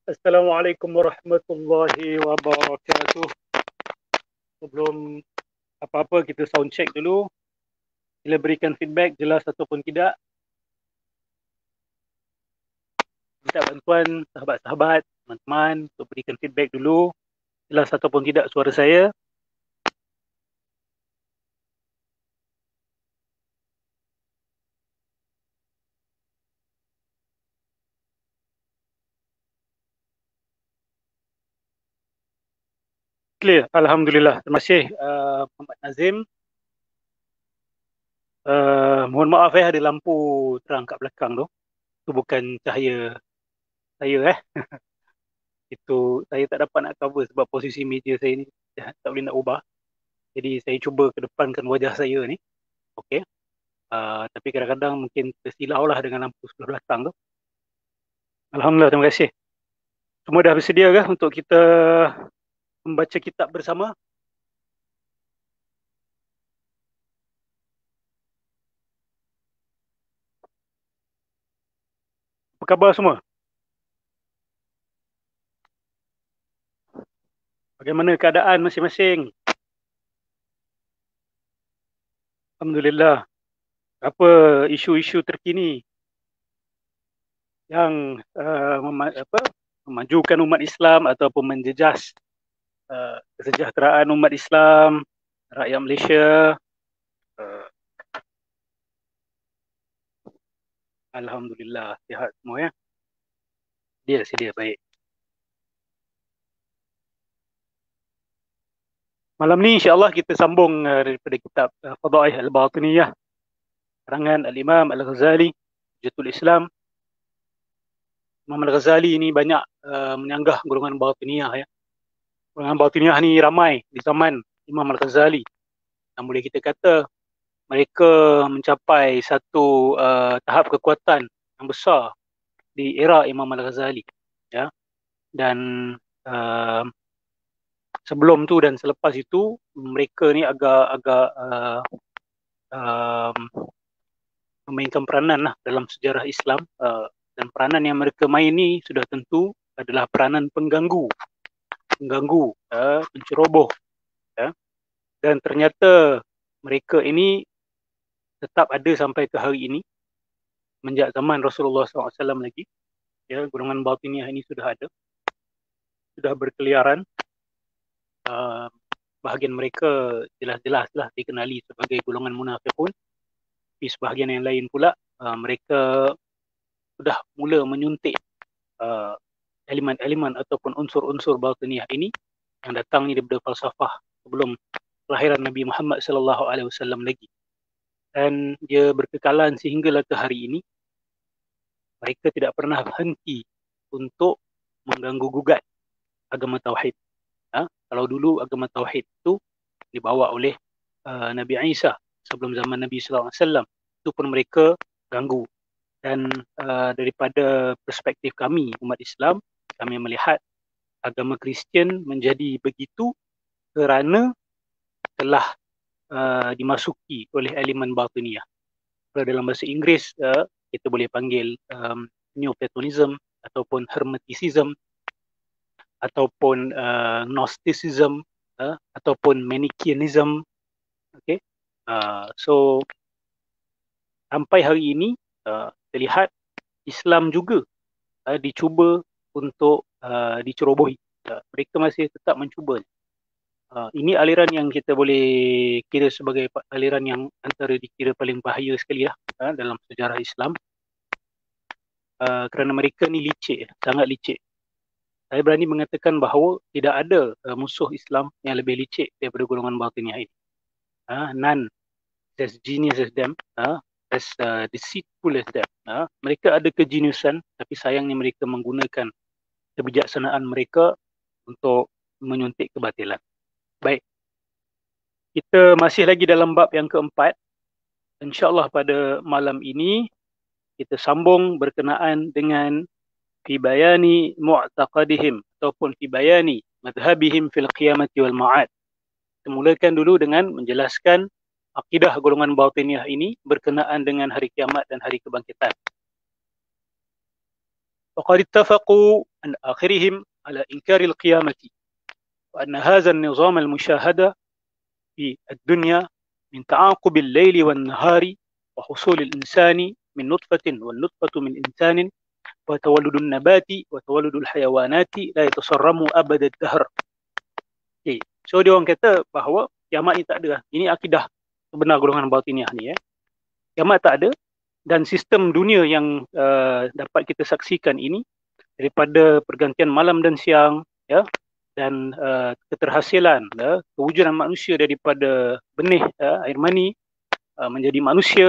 Assalamualaikum warahmatullahi wabarakatuh. Sebelum apa-apa kita sound check dulu. Sila berikan feedback jelas ataupun tidak. Minta bantuan sahabat-sahabat, teman-teman untuk berikan feedback dulu. Jelas ataupun tidak suara saya. Clear, Alhamdulillah. Terima kasih Muhammad Nazim. Mohon maaf ada lampu terang kat belakang tu. Itu bukan cahaya saya Itu saya tak dapat nak cover sebab posisi meja saya ni tak boleh nak ubah. Jadi saya cuba kedepankan wajah saya ni. Okey. Tapi kadang-kadang mungkin tersilau lah dengan lampu sebelah belakang tu. Alhamdulillah, terima kasih. Semua dah bersedia ke untuk kita membaca kitab bersama? Apa khabar semua? Bagaimana keadaan masing-masing? Alhamdulillah. Apa isu-isu terkini yang memajukan umat Islam ataupun menjejas kesejahteraan umat Islam, rakyat Malaysia? Alhamdulillah, sihat semua ya. Sedia baik. Malam ni insya-Allah kita sambung daripada kitab Fadaih Al-Batiniyah karangan Al-Imam Al-Ghazali, Hujjatul Islam. Imam Al-Ghazali ini banyak menyanggah golongan Batiniyah ya. Golongan Batiniyah ni ramai di zaman Imam Al-Ghazali. Dan boleh kita kata mereka mencapai satu tahap kekuatan yang besar di era Imam Al-Ghazali ya. Dan sebelum tu dan selepas itu mereka ni agak memainkan peranan lah dalam sejarah Islam, dan peranan yang mereka main ni sudah tentu adalah peranan pengganggu, penceroboh ya. Dan ternyata mereka ini tetap ada sampai ke hari ini, menjak zaman Rasulullah SAW lagi ya. Golongan Batiniyah ini sudah ada, sudah berkeliaran. Bahagian mereka jelas-jelas lah dikenali sebagai golongan munafiqun. Di sebahagian yang lain pula mereka sudah mula menyuntik elemen-elemen ataupun unsur-unsur batiniyah ini yang datang ni daripada falsafah sebelum kelahiran Nabi Muhammad sallallahu alaihi wasallam lagi. Dan dia berkekalan sehinggalah ke hari ini. Mereka tidak pernah berhenti untuk mengganggu gugat agama tauhid. Kalau dulu agama tauhid itu dibawa oleh Nabi Isa sebelum zaman Nabi sallallahu alaihi wasallam, itu pun mereka ganggu. Dan daripada perspektif kami umat Islam, kami melihat agama Kristian menjadi begitu kerana telah dimasuki oleh elemen batiniyah. Kalau dalam bahasa Inggeris kita boleh panggil Neoplatonism ataupun Hermeticism ataupun Gnosticism ataupun Manichaeanism. Okay? So sampai hari ini terlihat Islam juga dicuba untuk dicerobohi. Mereka masih tetap mencuba. Ini aliran yang kita boleh kira sebagai aliran yang antara dikira paling bahaya sekali lah dalam sejarah Islam. Kerana mereka ni licik, sangat licik. Saya berani mengatakan bahawa tidak ada musuh Islam yang lebih licik daripada golongan batiniyah ini. None as genius as them, as deceitful as them. Mereka ada kejeniusan, tapi sayangnya mereka menggunakan kebijaksanaan mereka untuk menyuntik kebatilan. Baik, kita masih lagi dalam bab yang keempat. InsyaAllah pada malam ini kita sambung berkenaan dengan fi bayani mu'taqadihim ataupun fi bayani madhabihim fil qiyamati wal ma'ad. Kita mulakan dulu dengan menjelaskan akidah golongan batiniyah ini berkenaan dengan hari kiamat dan hari kebangkitan. Faqad ittafaqu an akhirihim ala inkari al-qiyamati wa anna hadha an-nizam al-mushahada fi ad-dunya min ta'aqub al-layli wan-nahari wa husul al-insani min nutfatin wal nutfatu min insanin wa tawalludun nabati wa tawalludul hayawanati la yatasarramu abad ad-dahr. Okay. So dia orang kata bahawa kiamat ni tak ada. Ini akidah sebenar golongan batiniyah ni. Kiamat tak ada, dan sistem dunia yang dapat kita saksikan ini daripada pergantian malam dan siang ya, dan keterhasilan kewujudan manusia daripada benih air mani menjadi manusia,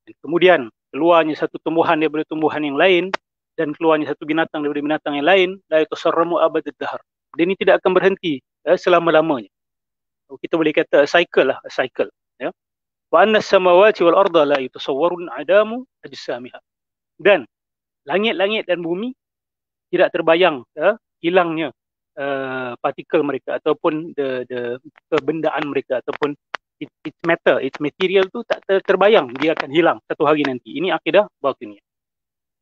dan kemudian keluarnya satu tumbuhan daripada tumbuhan yang lain, dan keluarnya satu binatang daripada binatang yang lain, la yatasarramu abad ad-dahr. Dia ini tidak akan berhenti selama-lamanya. Kita boleh kata a cycle lah, a cycle ya. Wa anna as-samawati wal arda la yatasawwarun adamu ajsamiha. Dan langit-langit dan bumi tidak terbayang hilangnya partikel mereka ataupun the kebendaan mereka ataupun its matter, its material tu tak terbayang dia akan hilang satu hari nanti. Ini akidah batiniyah.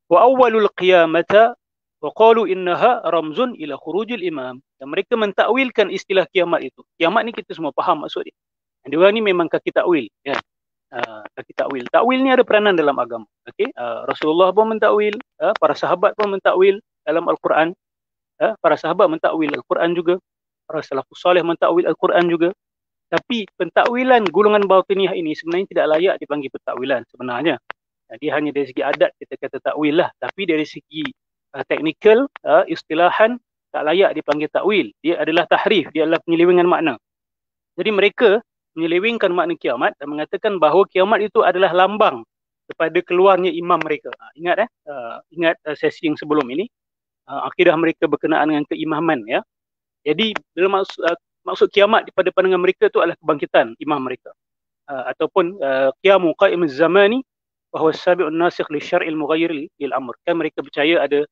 Wa awwalul qiyamata wa qalu innaha ramzun ila khurujil imam. Dan mereka mentakwilkan istilah kiamat itu. Kiamat ni kita semua faham maksud dia. Dan dia orang ni memang kaki takwil ya. Kaki takwil. Takwil ni ada peranan dalam agama. Okey, Rasulullah pun mentakwil, para sahabat pun mentakwil dalam Al-Quran. Para sahabat mentakwil Al-Quran juga. Para salafus soleh mentakwil Al-Quran juga. Tapi pentakwilan golongan batiniyah ini sebenarnya tidak layak dipanggil pentakwilan sebenarnya. Dia hanya dari segi adat kita kata takwil lah, tapi dari segi teknikal, istilahan tak layak dipanggil takwil. Dia adalah tahrif, dia adalah penyelewengan makna. Jadi mereka menyelewengkan makna kiamat dan mengatakan bahawa kiamat itu adalah lambang kepada keluarnya imam mereka. Ingat sesi yang sebelum ini, akidah mereka berkenaan dengan keimaman, ya. Jadi dalam maksud kiamat pada pandangan mereka itu adalah kebangkitan imam mereka. Ataupun qiyamu qa'imuz zamani wa huwa as-sabi'un nasikh li syar'il mughayyir lil amr. Kan mereka percaya ada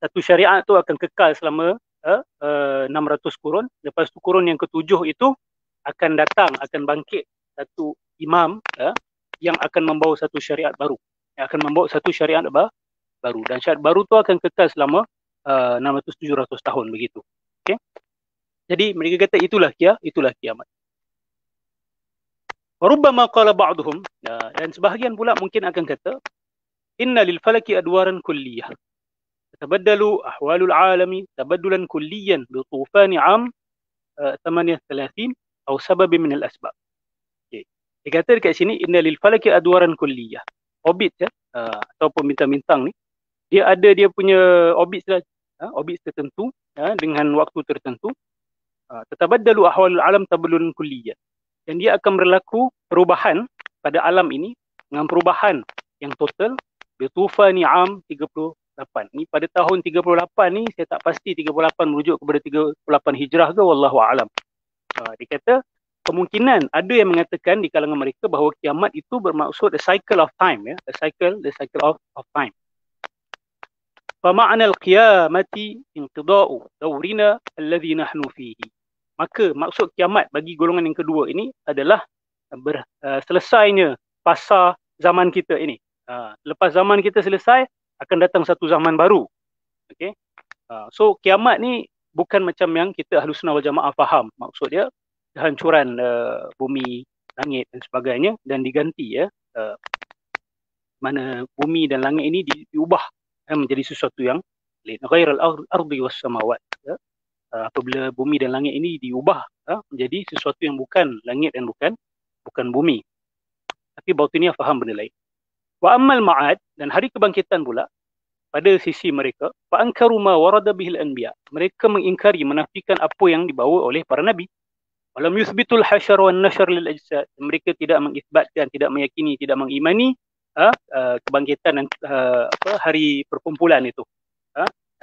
satu syariat tu akan kekal selama 600 kurun. Lepas tu kurun yang ketujuh itu akan datang, akan bangkit satu imam yang akan membawa satu syariat baru. Yang akan membawa satu syariat baru. Dan syariat baru tu akan kekal selama 600-700 tahun begitu. Okay? Jadi mereka kata itulah kiamat. Warubbama qala ba'duhum, dan sebahagian pula mungkin akan kata, inna lil falaki adwaran kulliyah. Tabaddalu ahwalul alami tabaddulan kulliyan bi tufani am 38 atau sebab min al asbab. Okay. Dia kata dekat sini, inna lil falaki adwaran kulliyah. Orbit ataupun bintang-bintang ni, dia ada dia punya orbit tertentu dengan waktu tertentu. Tatabaddalu ahwalul alam tabaddulan kulliyan. Dan dia akan berlaku perubahan pada alam ini dengan perubahan yang total bitufani am 38. Ni pada tahun 38 ni saya tak pasti 38 merujuk kepada 38 Hijrah ke, wallahu a'lam. Dia kata kemungkinan ada yang mengatakan di kalangan mereka bahawa kiamat itu bermaksud the cycle of time, ya, the cycle of time. Fa ma'na al-qiyamati inqida'u dawrina alladhi nahnu fihi. Maka maksud kiamat bagi golongan yang kedua ini adalah selesainya fasa zaman kita ini. Lepas zaman kita selesai, akan datang satu zaman baru. Okay? So kiamat ni bukan macam yang kita Ahlus Sunnah wal Jamaah faham. Maksud dia kehancuran bumi, langit dan sebagainya, dan diganti, ya, mana bumi dan langit ini diubah menjadi sesuatu yang lain. Ghairal ardi was samawat. Ya? Apabila bumi dan langit ini diubah menjadi sesuatu yang bukan langit dan bukan bumi. Tapi batiniyah faham benda lain. Wa ammal ma'ad, dan hari kebangkitan pula, pada sisi mereka, fa ankaru ma warada bihil anbiya. Mereka mengingkari, menafikan apa yang dibawa oleh para nabi. Walam yuthbitul hasyar wan nasyar lil ajsad. Mereka tidak mengisbatkan, tidak meyakini, tidak mengimani kebangkitan dan hari perkumpulan itu.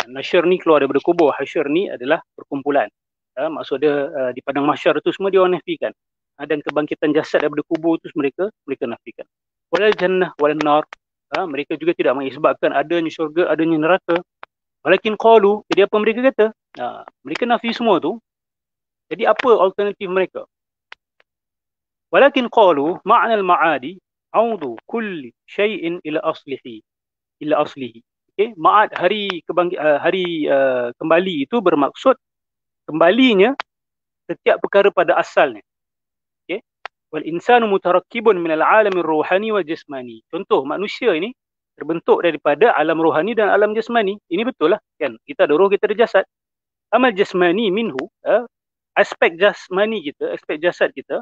Nasyar ni keluar daripada kubur, hasyar ni adalah perkumpulan. Maksud dia di padang mahsyar itu semua dia orang nafikan. Dan kebangkitan jasad daripada kubur itu mereka nafikan. Walal jannah walal nar. Mereka juga tidak mengisbatkan adanya syurga, adanya neraka. Walakin qalu, jadi apa mereka kata? Mereka nafi semua tu. Jadi apa alternatif mereka? Walakin qalu ma'na al-ma'adi audu kulli syai'in ila aslihi. Okay? Ma'ad hari kembali itu bermaksud kembalinya setiap perkara pada asalnya. Okay? Wal insanu mutarakkibun min al-alam ar-ruhani wal jasmani. Contoh, manusia ini terbentuk daripada alam rohani dan alam jasmani. Ini betul lah, kan? Kita ada roh, kita ada jasad. Amal jasmani minhu, aspek jasmani kita, aspek jasad kita,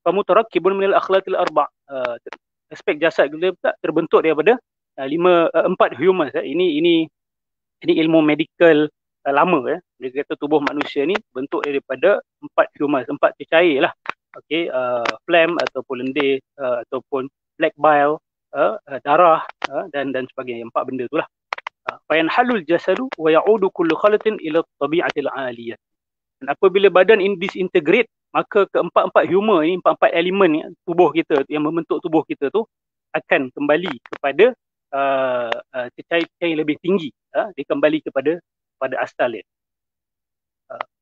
mutarakkibun min al-akhlaqil arba'. Aspek jasad kita terbentuk daripada 4 humans. Ini ilmu medical lama, ya. Mereka kata tubuh manusia ni bentuk daripada 4 humans, 4 cecair lah. Okay, phlegm ataupun lendir, ataupun black bile, darah, dan sebagainya, 4 benda tu lah. Fayanhalul jasadu wa ya'udu kullu khalatin ila tabi'atil 'aliyah. Dan apabila badan ini disintegrate, maka keempat-empat human ni, 4 elemen ni, tubuh kita yang membentuk tubuh kita tu akan kembali kepada cecair-cecair yang lebih tinggi. Dia kembali kepada asal dia.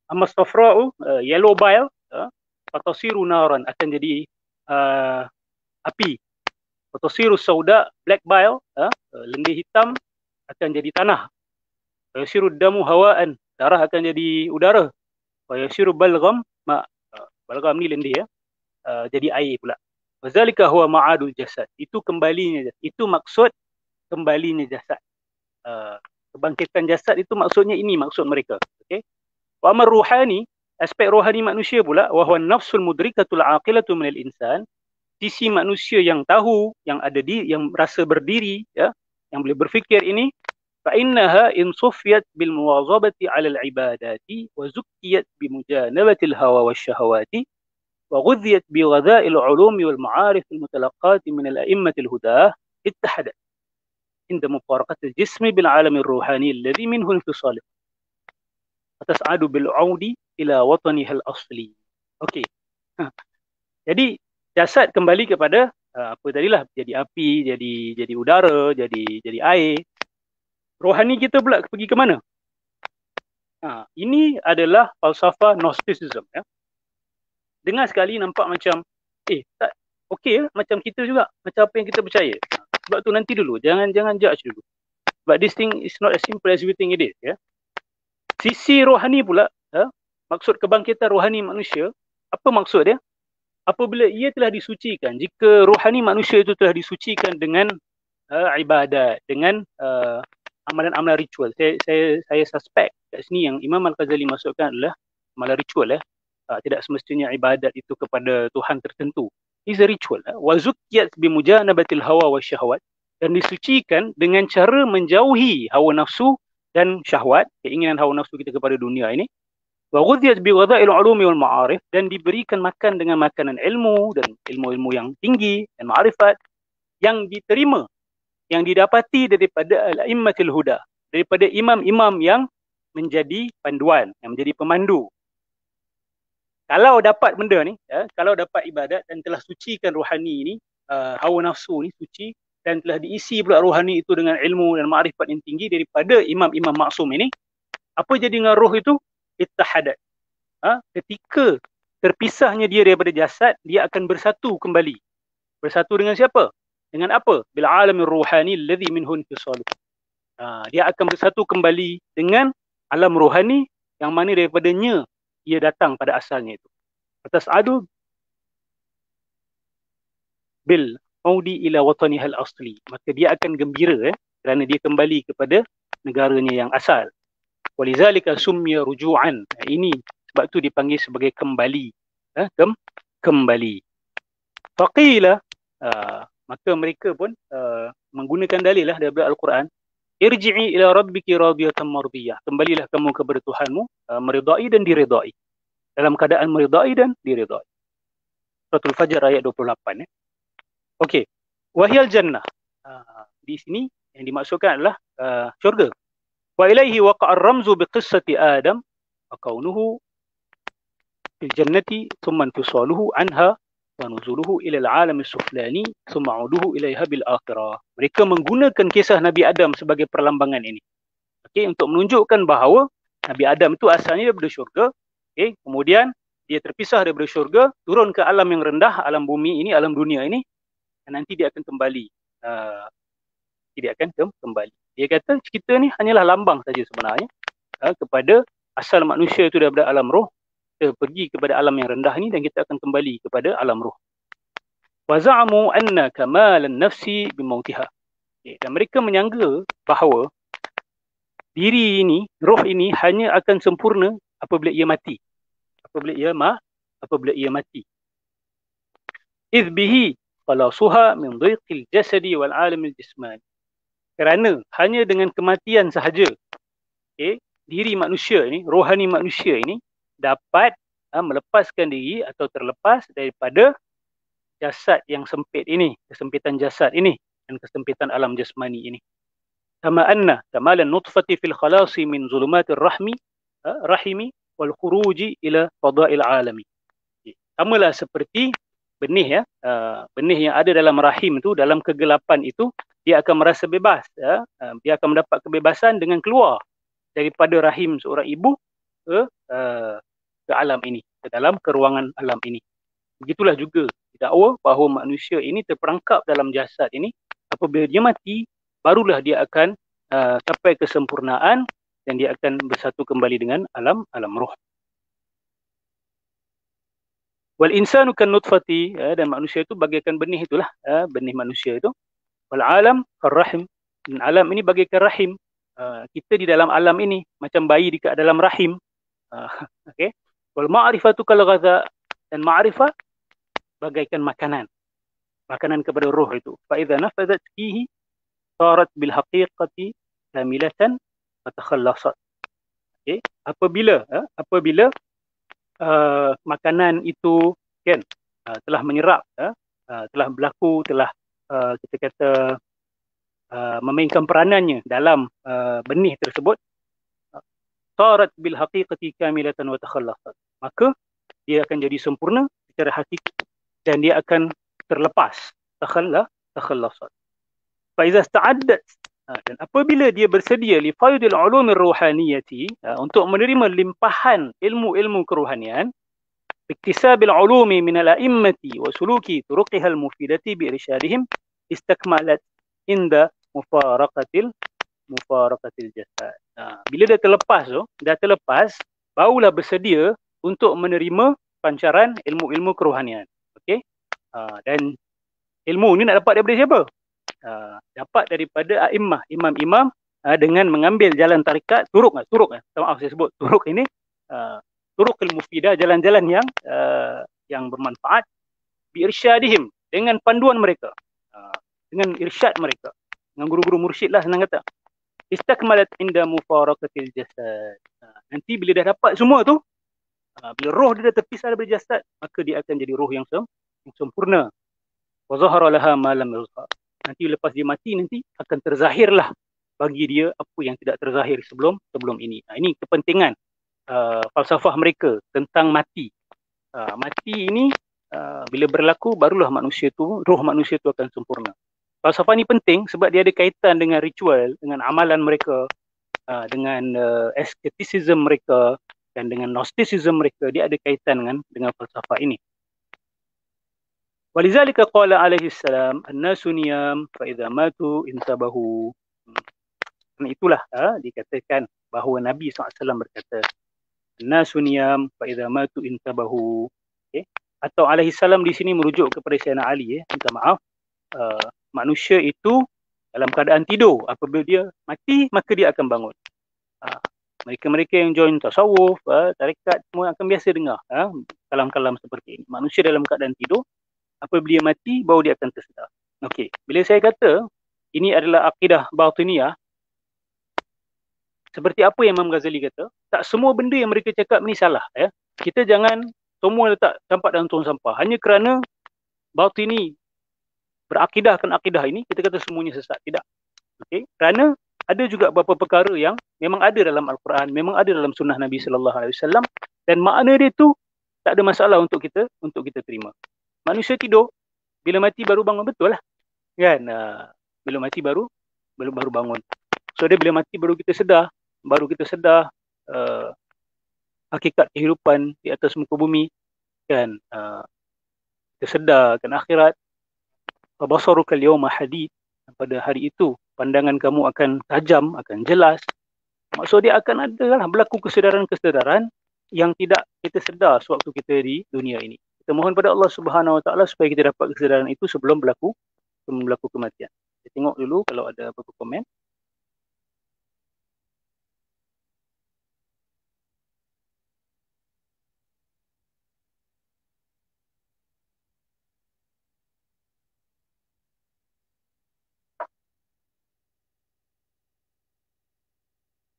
Amma safra'u, yellow bile, fatasiru naran, akan jadi api. Fatasiru sauda, black bile, lendir hitam, akan jadi tanah. Fayasiru damu hawaan, darah akan jadi udara. Fayasiru balgham, balgham ni lendir, ya, jadi air pula. Wazalika huwa ma'adul jasad. Itu kembalinya, itu maksud kembalinya jasad. Kebangkitan jasad itu maksudnya ini, maksud mereka. Okay? Wa amar ruhani, aspek rohani manusia pula, wa huwa nafsul mudrikatul aqilatu minal insan. Sisi manusia yang tahu, yang ada yang rasa berdiri, ya, yang boleh berfikir ini, فإنها إن صفيت بالمواظبة على العبادات وزكيت بمجانبة الهوى والشهوات وغذيت بغذاء العلوم والمعارف المتلقاة من الأئمة الهداة اتحدت عند مفارقة الجسم بالعالم الروحاني الذي منه انفصاله وتسعد بالعود إلى وطنها الأصلي. Okey. Jadi jasad kembali kepada apa tadilah, jadi api, jadi udara, jadi air. Rohani kita pula pergi ke mana? Ini adalah falsafah Gnosticism, ya. Dengar sekali nampak macam tak okey, macam kita juga, macam apa yang kita percaya. Sebab tu nanti dulu, jangan judge dulu. But this thing is not as simple as we think it is, ya. Sisi rohani pula, maksud kebangkitan rohani manusia, apa maksud dia? Apabila ia telah disucikan, jika rohani manusia itu telah disucikan dengan ibadat, dengan amalan-amalan ritual. Saya suspect kat sini yang Imam Al-Ghazali masukkan adalah amalan ritual, tidak semestinya ibadat itu kepada Tuhan tertentu. It's a ritual. Wa zukkiyat bi mujanabatil hawa wa syahwat, dan disucikan dengan cara menjauhi hawa nafsu dan syahwat, keinginan hawa nafsu kita kepada dunia ini. Wa ghudhiyat bi ghadha'il ulumi wal ma'arif, dan diberikan makan dengan makanan ilmu dan ilmu-ilmu yang tinggi dan ma'rifat yang diterima, yang didapati daripada al-a'immatul huda, daripada imam-imam yang menjadi panduan, yang menjadi pemandu. Kalau dapat benda ni, kalau dapat ibadat dan telah sucikan rohani ini, hawa nafsu ni suci, dan telah diisi pula rohani itu dengan ilmu dan ma'rifat yang tinggi daripada imam-imam maksum ini, apa jadi dengan roh itu? Ittahadat. Ketika terpisahnya dia daripada jasad, dia akan bersatu kembali. Bersatu dengan siapa? Dengan apa? Bil alamir ruhani alladhi minhu infisaluh. Dia akan bersatu kembali dengan alam rohani yang mana daripadanya ia datang pada asalnya itu. Atas adu bil maudi ila watanihal asli. Maka dia akan gembira kerana dia kembali kepada negaranya yang asal. Walizalika summiya ruju'an. Ini sebab tu dipanggil sebagai kembali. Kembali. Faqila, maka mereka pun menggunakan dalil daripada Al-Quran. Irji'i ila rabbiki radiyatan mardiyah. Kembalilah kamu kepada Tuhanmu, meridai dan diridai. Dalam keadaan meridai dan diridai. Suratul Fajr ayat 28. Okey. Wahyal jannah. Di sini yang dimaksudkan adalah syurga. Wa ilaihi waqa'a ar-ramzu biqissati Adam wa kaunuhu fil jannati thumma infisaluhu anha wa nuzuluhu ila al-alam as-suflani thumma 'uduhu ilaiha bil akhirah. Mereka menggunakan kisah Nabi Adam sebagai perlambangan ini. Okey, untuk menunjukkan bahawa Nabi Adam itu asalnya daripada syurga, okey, kemudian dia terpisah daripada syurga, turun ke alam yang rendah, alam bumi ini, alam dunia ini, dan nanti dia akan kembali. Dia akan kembali. Dia kata kita ni hanyalah lambang saja sebenarnya kepada asal manusia itu daripada alam roh. Kita pergi kepada alam yang rendah ini dan kita akan kembali kepada alam roh. Wa za'amu anna kamalan nafsi bimautiha. Dan mereka menyangka bahawa diri ini, roh ini hanya akan sempurna apabila ia mati. Apabila ia mati. Idh bihi falasuha min dhiqil jasadi wal alamil jismani. Kerana hanya dengan kematian sahaja, diri manusia ini, rohani manusia ini dapat melepaskan diri atau terlepas daripada jasad yang sempit ini, kesempitan jasad ini dan kesempitan alam jasmani ini. Kama anna kamalan nutfati fil khalasi min zulumatir rahimi wal khuruji ila fadail alami. Samalah seperti benih, benih yang ada dalam rahim itu, dalam kegelapan itu, dia akan merasa bebas. Dia akan mendapat kebebasan dengan keluar daripada rahim seorang ibu ke alam ini, ke dalam keruangan alam ini. Begitulah juga didakwa bahawa manusia ini terperangkap dalam jasad ini. Apabila dia mati, barulah dia akan sampai kesempurnaan dan dia akan bersatu kembali dengan alam roh. Wal insanu kan nutfati, dan manusia itu bagaikan benih itulah, benih manusia itu. Wal alam karrahim, dan alam ini bagaikan rahim. Kita di dalam alam ini macam bayi di dalam rahim. Okey. Wal ma'rifatu kal ghadha, dan ma'rifat bagaikan makanan. Makanan kepada roh itu. Fa idza nafadat fihi sarat bil haqiqati kamilatan wa takhallasat. Okey, apabila makanan itu kan telah menyerap, telah berlaku, telah kita kata memainkan peranannya dalam benih tersebut, sarat bil haqiqati kamilatan wa takhallasat, maka dia akan jadi sempurna secara hakiki dan dia akan terlepas, takhallasat. Fa iza ista'addat, dan apabila dia bersedia li faidil ulumir ruhaniyati, untuk menerima limpahan ilmu-ilmu kerohanian, iktisabil ulumi min al-a'immati wa suluki turuqiha al-mufidati bi irsyadihim, istakmalat inda mufaraqatil jasad. Bila dah terlepas, barulah bersedia untuk menerima pancaran ilmu-ilmu kerohanian. Okey? Dan ilmu ni nak dapat daripada siapa? Dapat daripada a'immah, imam-imam, dengan mengambil jalan tarikat, turuk, maaf saya sebut turuk ini, turukul mufidah, jalan-jalan yang bermanfaat, bi irsyadihim, dengan panduan mereka, dengan irsyad mereka, dengan guru-guru mursyid lah senang kata. Istakmalat inda mufaraqatil jasad. Nanti bila dah dapat semua tu, bila roh dia dah terpisah daripada jasad, maka dia akan jadi roh yang sempurna. Wa zahara laha ma lam yuzhar. Nanti lepas dia mati, nanti akan terzahirlah bagi dia apa yang tidak terzahir sebelum ini. Ini kepentingan falsafah mereka tentang mati. Mati ini bila berlaku, barulah roh manusia tu akan sempurna. Falsafah ni penting sebab dia ada kaitan dengan ritual, dengan amalan mereka, dengan asceticism mereka dan dengan gnosticism mereka. Dia ada kaitan dengan falsafah ini. Walizalika qala alaihi salam, an-nasu niyam fa idza matu intabahu. Itulah dikatakan bahawa Nabi SAW berkata, an-nasu niyam fa idza matu intabahu. Okay? Atau alaihi salam di sini merujuk kepada Sayyidina Ali, minta maaf. Manusia itu dalam keadaan tidur, apabila dia mati maka dia akan bangun. Mereka-mereka yang join tasawuf, tarekat, semua akan biasa dengar kalam-kalam seperti ini. Manusia dalam keadaan tidur, apabila dia mati, baru dia akan tersedar. Okey, bila saya kata ini adalah akidah batiniyah, seperti apa yang Imam Ghazali kata, tak semua benda yang mereka cakap ni salah. Kita jangan semua letak campak dalam tong sampah. Hanya kerana batini berakidahkan akidah ini, kita kata semuanya sesat. Tidak. Okey, kerana ada juga beberapa perkara yang memang ada dalam Al-Quran, memang ada dalam sunnah Nabi SAW, dan makna dia tu tak ada masalah untuk kita terima. Manusia tidur, bila mati baru bangun, betul lah. Kan? Bila mati baru bangun. So dia bila mati baru kita sedar hakikat kehidupan di atas muka bumi. Kan? Kita sedar kan akhirat. Fabasaruka al-yawma hadid. Pada hari itu pandangan kamu akan tajam, akan jelas. Maksud dia akan ada lah berlaku kesedaran-kesedaran yang tidak kita sedar sewaktu kita di dunia ini. Kita mohon pada Allah Subhanahu Wa Taala supaya kita dapat kesedaran itu sebelum berlaku kematian. Kita tengok dulu kalau ada apa-apa komen.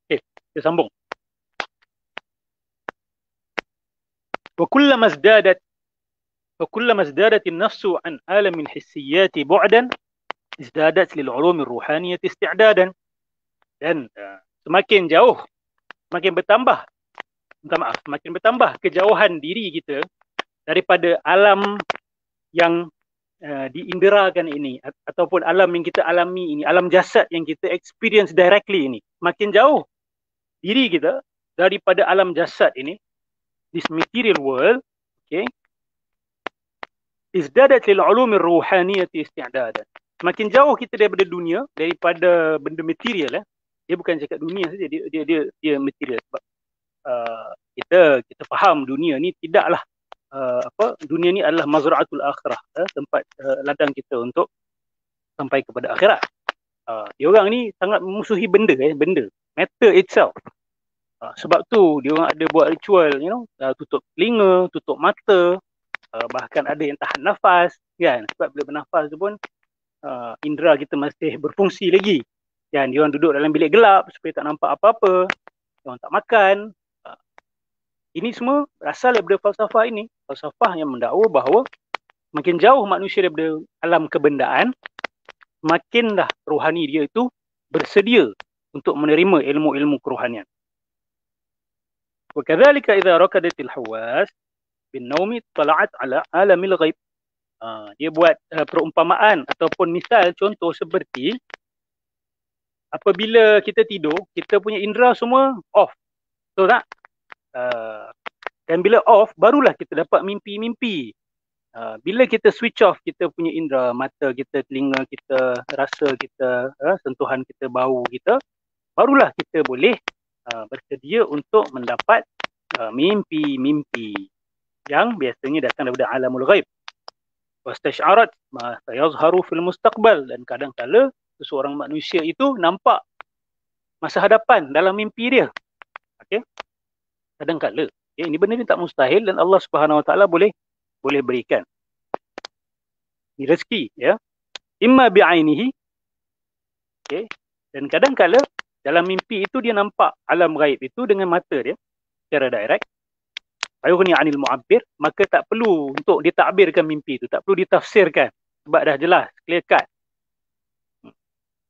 Okay, kita sambung. وكلما ازدادت النفس عن عالم الحسيات بعدا ازدادت للعلوم الروحانية استعدادا. Dan semakin bertambah kejauhan diri kita daripada alam yang diinderakan ini, ataupun alam yang kita alami ini, alam jasad yang kita experience directly ini. Makin jauh diri kita daripada alam jasad ini, this material world, okay, izdadat lil ulumir ruhaniyati isti'dadan. Semakin jauh kita daripada dunia, daripada benda material, dia bukan cakap dunia saja, dia material. Sebab kita faham dunia ni tidaklah dunia ni adalah mazra'atul akhirah, tempat ladang kita untuk sampai kepada akhirat. Dia orang ni sangat memusuhi benda, matter itself. Sebab tu dia orang ada buat ritual, tutup telinga, tutup mata, bahkan ada yang tahan nafas, kan? Sebab bila bernafas tu pun indera kita masih berfungsi lagi. Dan dia orang duduk dalam bilik gelap supaya tak nampak apa-apa. Dia orang tak makan. Ini semua berasal daripada falsafah ini. Falsafah yang mendakwa bahawa makin jauh manusia daripada alam kebendaan, makinlah rohani dia itu bersedia untuk menerima ilmu-ilmu kerohanian. Wa kadzalika idza rakadatil hawas bin naumi tala'at ala alamil ghaib. Dia buat perumpamaan ataupun misal contoh seperti apabila kita tidur, kita punya indera semua off. Betul tak? Dan bila off, barulah kita dapat mimpi-mimpi. Bila kita switch off kita punya indera, mata kita, telinga kita, rasa kita, sentuhan kita, bau kita, barulah kita boleh bersedia untuk mendapat mimpi-mimpi yang biasanya datang daripada alamul ghaib. Wastash'arat ma sayazharu fil mustaqbal, dan kadang-kala seseorang manusia itu nampak masa hadapan dalam mimpi dia. Okey. Kadang-kala. Okay, ini benda ni tak mustahil dan Allah Subhanahu Wa Taala boleh berikan. Ini rezeki, ya. Imma bi'ainihi. Okey. Dan kadang-kala dalam mimpi itu dia nampak alam ghaib itu dengan mata dia secara direct. Ayughni 'anil mu'abbir, maka tak perlu untuk ditakbirkan mimpi itu, tak perlu ditafsirkan sebab dah jelas, clear cut.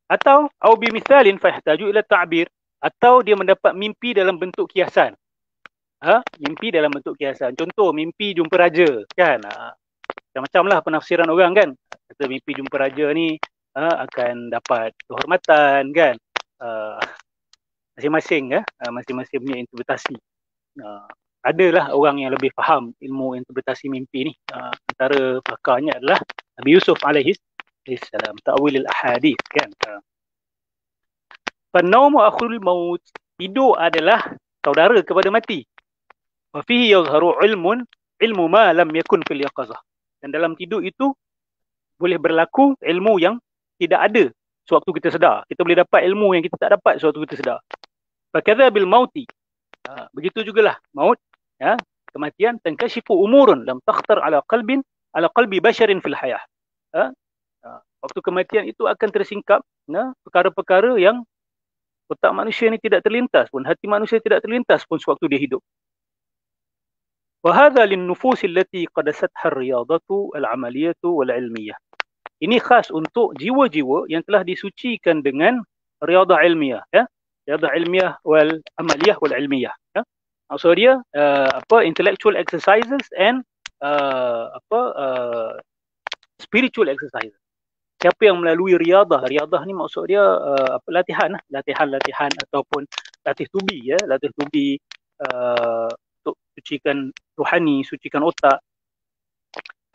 Atau au bimithalin fahtaju ila ta'bir, atau dia mendapat mimpi dalam bentuk kiasan. Mimpi dalam bentuk kiasan. Contoh mimpi jumpa raja, kan? Macam-macam lah penafsiran orang, kan? Kata mimpi jumpa raja ni akan dapat kehormatan, kan? Masing-masing masing-masing punya interpretasi. Adalah orang yang lebih faham ilmu interpretasi mimpi ni. Antara pakarnya adalah Nabi Yusuf alaihi salam, ta'wil al-ahadith, kan? Fan-nawmu akhul maut, tidur adalah saudara kepada mati. Wa fihi yazharu ilmu ma lam yakun fil yaqazah. Dan dalam tidur itu boleh berlaku ilmu yang tidak ada sewaktu kita sedar. Kita boleh dapat ilmu yang kita tak dapat sewaktu kita sedar. Fakadha bil mauti. Begitu jugalah maut, ya, kematian, tankashifu umurun lam takhtar ala qalbi basharin fil hayah. Waktu kematian itu akan tersingkap perkara-perkara yang otak manusia ni tidak terlintas pun, hati manusia tidak terlintas pun sewaktu dia hidup. وهذا للنفوس التي قدستها الرياضة العملية والعلمية. Ini khas untuk jiwa-jiwa yang telah disucikan dengan riadah ilmiah, ya. Riadah ilmiah wal amaliyah wal ilmiah, ya. Maksud dia intellectual exercises and spiritual exercises. Siapa yang melalui riadah ni maksud dia latihan ataupun latih tubi, ya, latih tubi untuk sucikan rohani, sucikan otak.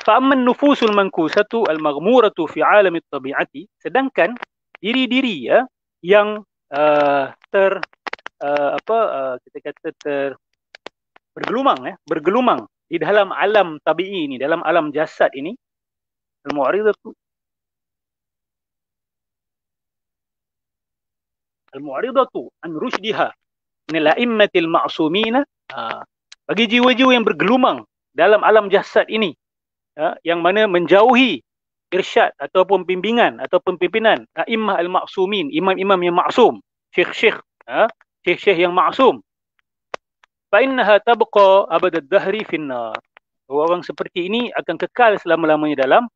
Fa'amman nufusul mankusatu al-maghmuratu fi alam at-tabi'ati, sedangkan diri-diri, ya, yang bergelumang di dalam alam tabi'i ini, dalam alam jasad ini, al-mu'ridatu an rushdiha min al-a'immatil ma'sumina. Bagi jiwa-jiwa yang bergelumang dalam alam jasad ini, ya, yang mana menjauhi irsyad ataupun bimbingan ataupun pimpinan a'immah al-ma'sumin, imam-imam yang maksum, syekh-syekh yang maksum, fa innaha tabqa abad ad-dahri fin nar. Orang seperti ini akan kekal selama-lamanya dalam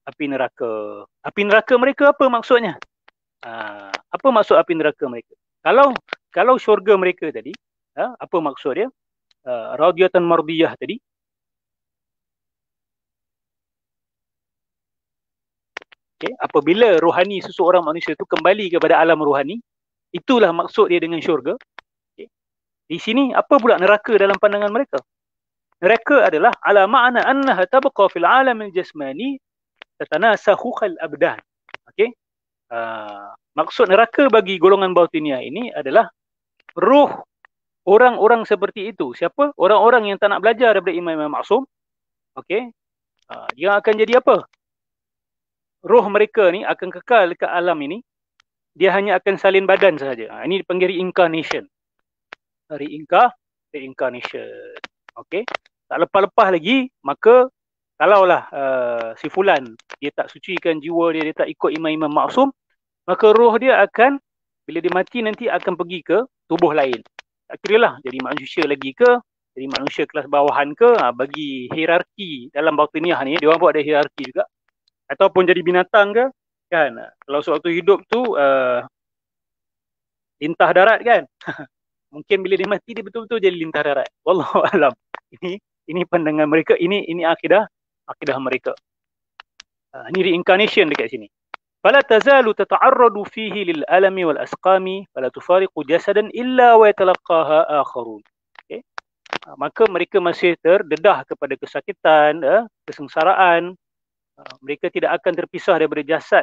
api neraka. Api neraka mereka apa maksudnya? Apa maksud api neraka mereka? Kalau syurga mereka tadi, apa maksud dia? Radiyatan mardiyah tadi. Okay. Apabila rohani seseorang manusia itu kembali kepada alam rohani, itulah maksud dia dengan syurga. Okay. Di sini apa pula neraka dalam pandangan mereka? Neraka adalah ala ma'na annaha tabqa fil alam al-jasmani tatanasakhu khal abdan. Okey. Maksud neraka bagi golongan batiniah ini adalah ruh orang-orang seperti itu. Siapa? Orang-orang yang tak nak belajar daripada imam-imam maksum. Okey. Dia akan jadi apa? Roh mereka ni akan kekal dekat alam ini. Dia hanya akan salin badan sahaja. Ini dipanggil reincarnation. Reincarnation. Okey. Tak lepas-lepas lagi, maka kalaulah si fulan dia tak sucikan jiwa dia, dia tak ikut imam-imam maksum, maka roh dia akan, bila dia mati nanti akan pergi ke tubuh lain. Tak kira lah jadi manusia lagi ke, jadi manusia kelas bawahan ke, bagi hierarki dalam batiniah ni, dia orang pun ada hierarki juga. Ataupun jadi binatang ke, kan. Kalau sewaktu hidup tu lintah darat kan. Mungkin bila dia mati dia betul-betul jadi lintah darat. Wallahu alam. Ini pandangan mereka, ini akidah mereka. Ini reincarnation dekat sini. فلا تزال تتعرض فيه للألم والأسقام فلا تفارق جسدا إلا ويتلقاها آخرون. Okay. Maka mereka masih terdedah kepada kesakitan, kesengsaraan. Mereka tidak akan terpisah daripada jasad.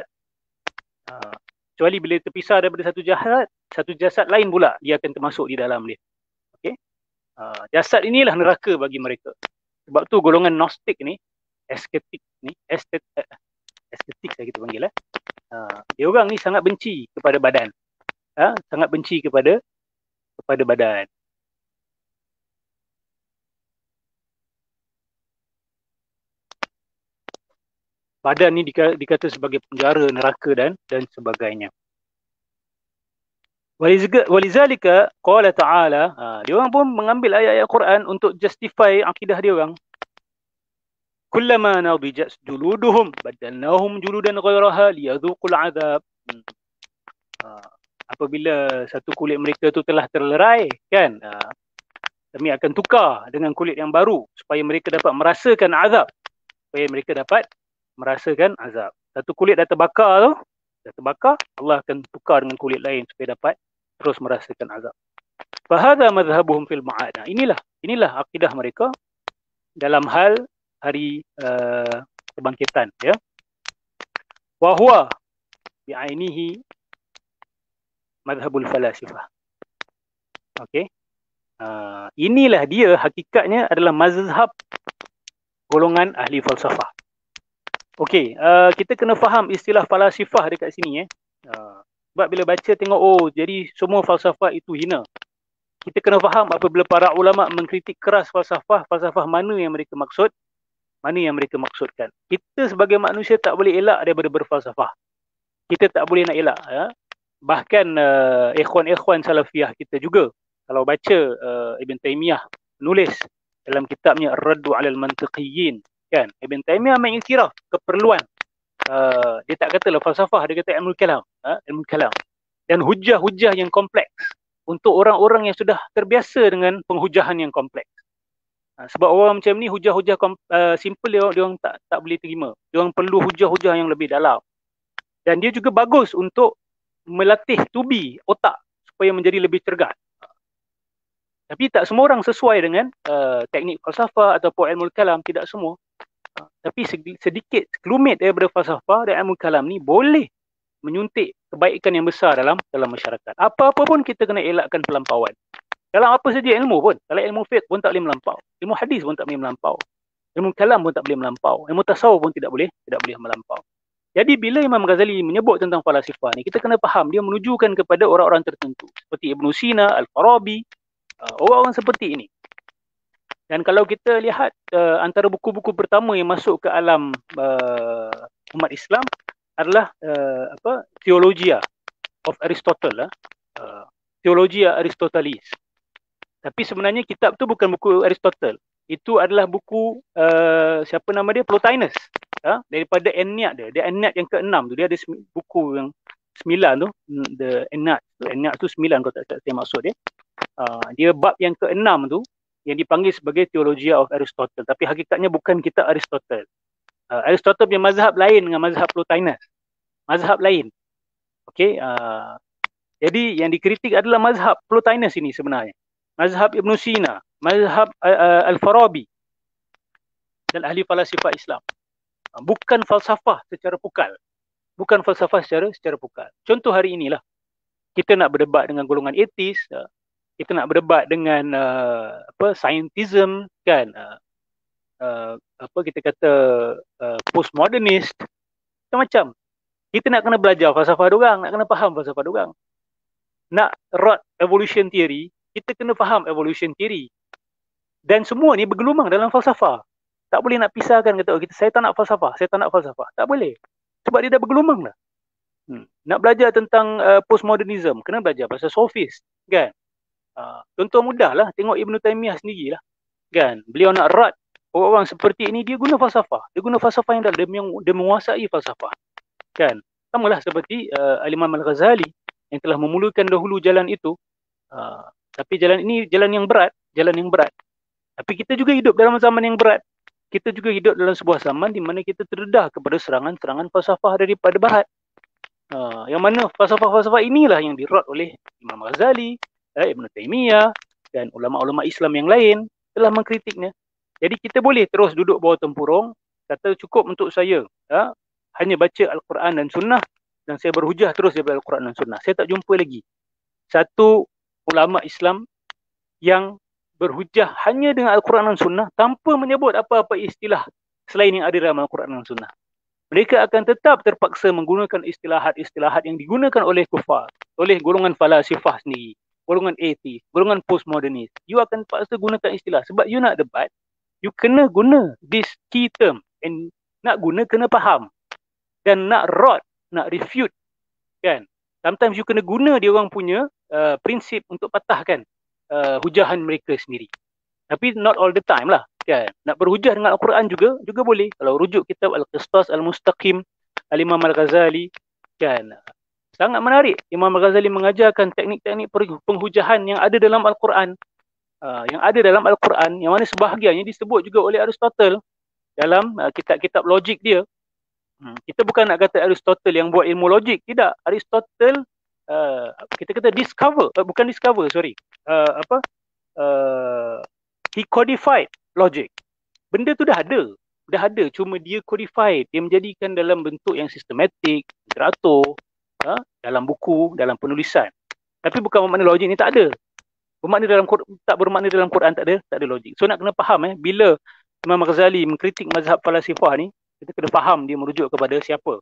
Kecuali bila terpisah daripada satu jasad lain pula dia akan termasuk di dalam dia. Okay. Jasad inilah neraka bagi mereka. Sebab tu golongan Gnostik ni, estetik saya kita panggil dia orang ni sangat benci kepada badan. Sangat benci kepada badan. Badan ni dikata sebagai penjara, neraka dan sebagainya. Walizalika qala ta'ala, dia orang pun mengambil ayat-ayat Quran untuk justify akidah dia orang. Kullama nadijat juluduhum badalnahum juludan ghairaha liyadhuqul azab. Apabila satu kulit mereka tu telah terlerai, kan, kami akan tukar dengan kulit yang baru supaya mereka dapat merasakan azab. Satu kulit dah terbakar, Allah akan tukar dengan kulit lain supaya dapat terus merasakan azab. Fahadha madhhabuhum fil ma'ad. Inilah akidah mereka dalam hal hari kebangkitan, ya. Wa huwa bi'ainihi madhhabul falasifah. Okey. Inilah dia hakikatnya adalah mazhab golongan ahli falsafah. Okey, kita kena faham istilah falasifah dekat sini, sebab bila baca tengok jadi semua falsafah itu hina. Kita kena faham apabila para ulama mengkritik keras falsafah mana yang mereka maksudkan. Kita sebagai manusia tak boleh elak daripada berfalsafah. Kita tak boleh nak elak, ya. Bahkan ikhwan-ikhwan salafiyah kita juga, kalau baca Ibn Taymiyah menulis dalam kitabnya Ar-Raddu 'alal Mantiqiyyin, kan, Ibn Taymiyah mengiktiraf keperluan, dia tak katalah falsafah, dia kata ilmu kalam, dan hujah-hujah yang kompleks untuk orang-orang yang sudah terbiasa dengan penghujahan yang kompleks. Sebab orang macam ni hujah-hujah simple dia orang tak boleh terima. Dia orang perlu hujah-hujah yang lebih dalam. Dan dia juga bagus untuk melatih tubi otak supaya menjadi lebih cergas. Tapi tak semua orang sesuai dengan teknik falsafah ataupun ilmu kalam, tidak semua. Tapi sedikit sekelumit daripada falsafah dan ilmu kalam ni boleh menyuntik kebaikan yang besar dalam masyarakat. Apa-apa pun kita kena elakkan pelampauan. Dalam apa saja ilmu pun. Dalam ilmu fiqh pun tak boleh melampau. Ilmu hadis pun tak boleh melampau. Ilmu kalam pun tak boleh melampau. Ilmu tasawuf pun tidak boleh melampau. Jadi bila Imam Ghazali menyebut tentang falasifah ni, kita kena faham dia menunjukkan kepada orang-orang tertentu. Seperti Ibn Sina, Al-Farabi, orang-orang seperti ini. Dan kalau kita lihat antara buku-buku pertama yang masuk ke alam umat Islam adalah Theologia of Aristotle, Theologia Aristotelis. Tapi sebenarnya kitab tu bukan buku Aristotle. Itu adalah buku siapa nama dia? Plotinus. Daripada Enniad dia. Dia Enniad yang ke-6 tu. Dia ada buku yang 9 tu. The Enniad tu 9 kalau tak saya maksud dia. Dia bab yang ke-6 tu yang dipanggil sebagai Theologia of Aristotle. Tapi hakikatnya bukan kitab Aristotle. Aristotle punya mazhab lain dengan mazhab Plotinus. Mazhab lain. Okey. Jadi yang dikritik adalah mazhab Plotinus ini sebenarnya. Mazhab Ibn Sina, mazhab Al-Farabi dan ahli falasifah Islam. Bukan falsafah secara pukal. Contoh hari inilah. Kita nak berdebat dengan golongan etis, kita nak berdebat dengan scientism, kan, kita kata postmodernist, macam-macam. Kita nak kena belajar falsafah diorang, nak kena faham falsafah diorang. Nak rot evolution theory, kita kena faham evolution theory. Dan semua ni bergelumang dalam falsafah. Tak boleh nak pisahkan, kata kita saya tak nak falsafah. Tak boleh. Sebab dia dah bergelumang dah. Nak belajar tentang postmodernism, kena belajar pasal sofis, kan? Contoh mudah lah, tengok Ibn Taymiyah sendirilah, kan? Beliau nak rat orang-orang seperti ini, dia guna falsafah. Dia guna falsafah yang dalam, dia menguasai falsafah, kan? Sama lah seperti Al-Imam Al-Ghazali yang telah memulakan dahulu jalan itu. Tapi jalan ini jalan yang berat, jalan yang berat. Tapi kita juga hidup dalam zaman yang berat. Kita juga hidup dalam sebuah zaman di mana kita terdedah kepada serangan-serangan falsafah daripada barat. Yang mana falsafah-falsafah inilah yang dirot oleh Imam Ghazali, Ibn Taymiyah dan ulama-ulama Islam yang lain telah mengkritiknya. Jadi kita boleh terus duduk bawah tempurung, kata cukup untuk saya hanya baca Al-Quran dan Sunnah, dan saya berhujah terus daripada Al-Quran dan Sunnah. Saya tak jumpa lagi satu ulama Islam yang berhujah hanya dengan Al-Quran dan Sunnah tanpa menyebut apa-apa istilah selain yang ada dalam Al-Quran dan Sunnah. Mereka akan tetap terpaksa menggunakan istilahat-istilahat yang digunakan oleh kufar, oleh golongan falasifah sendiri, golongan atheist, golongan postmodernis. You akan terpaksa gunakan istilah. Sebab you nak debat, you kena guna this key term. And nak guna, kena faham. Dan nak rot, nak refute, kan? Sometimes you kena guna dia orang punya prinsip untuk patahkan hujahan mereka sendiri. Tapi not all the time lah, kan? Nak berhujah dengan Al-Quran juga boleh. Kalau rujuk kitab Al-Qistas Al-Mustaqim Al-Imam Al-Ghazali, kan? Sangat menarik. Imam Al-Ghazali mengajarkan teknik-teknik penghujahan yang ada dalam Al-Quran. Yang ada dalam Al-Quran, yang mana sebahagiannya disebut juga oleh Aristotle dalam kitab-kitab logik dia. Kita bukan nak kata Aristotle yang buat ilmu logik. Tidak. Aristotle kita kata bukan discover, sorry. He codified logic. Benda tu dah ada, cuma dia codified, dia menjadikan dalam bentuk yang sistematik, teratur, dalam buku, dalam penulisan. Tapi bukan bermakna logik ni tak ada. Bermakna dalam Quran tak ada logik. So nak kena faham bila Imam Ghazali mengkritik mazhab falasifah ni, kita kena faham dia merujuk kepada siapa.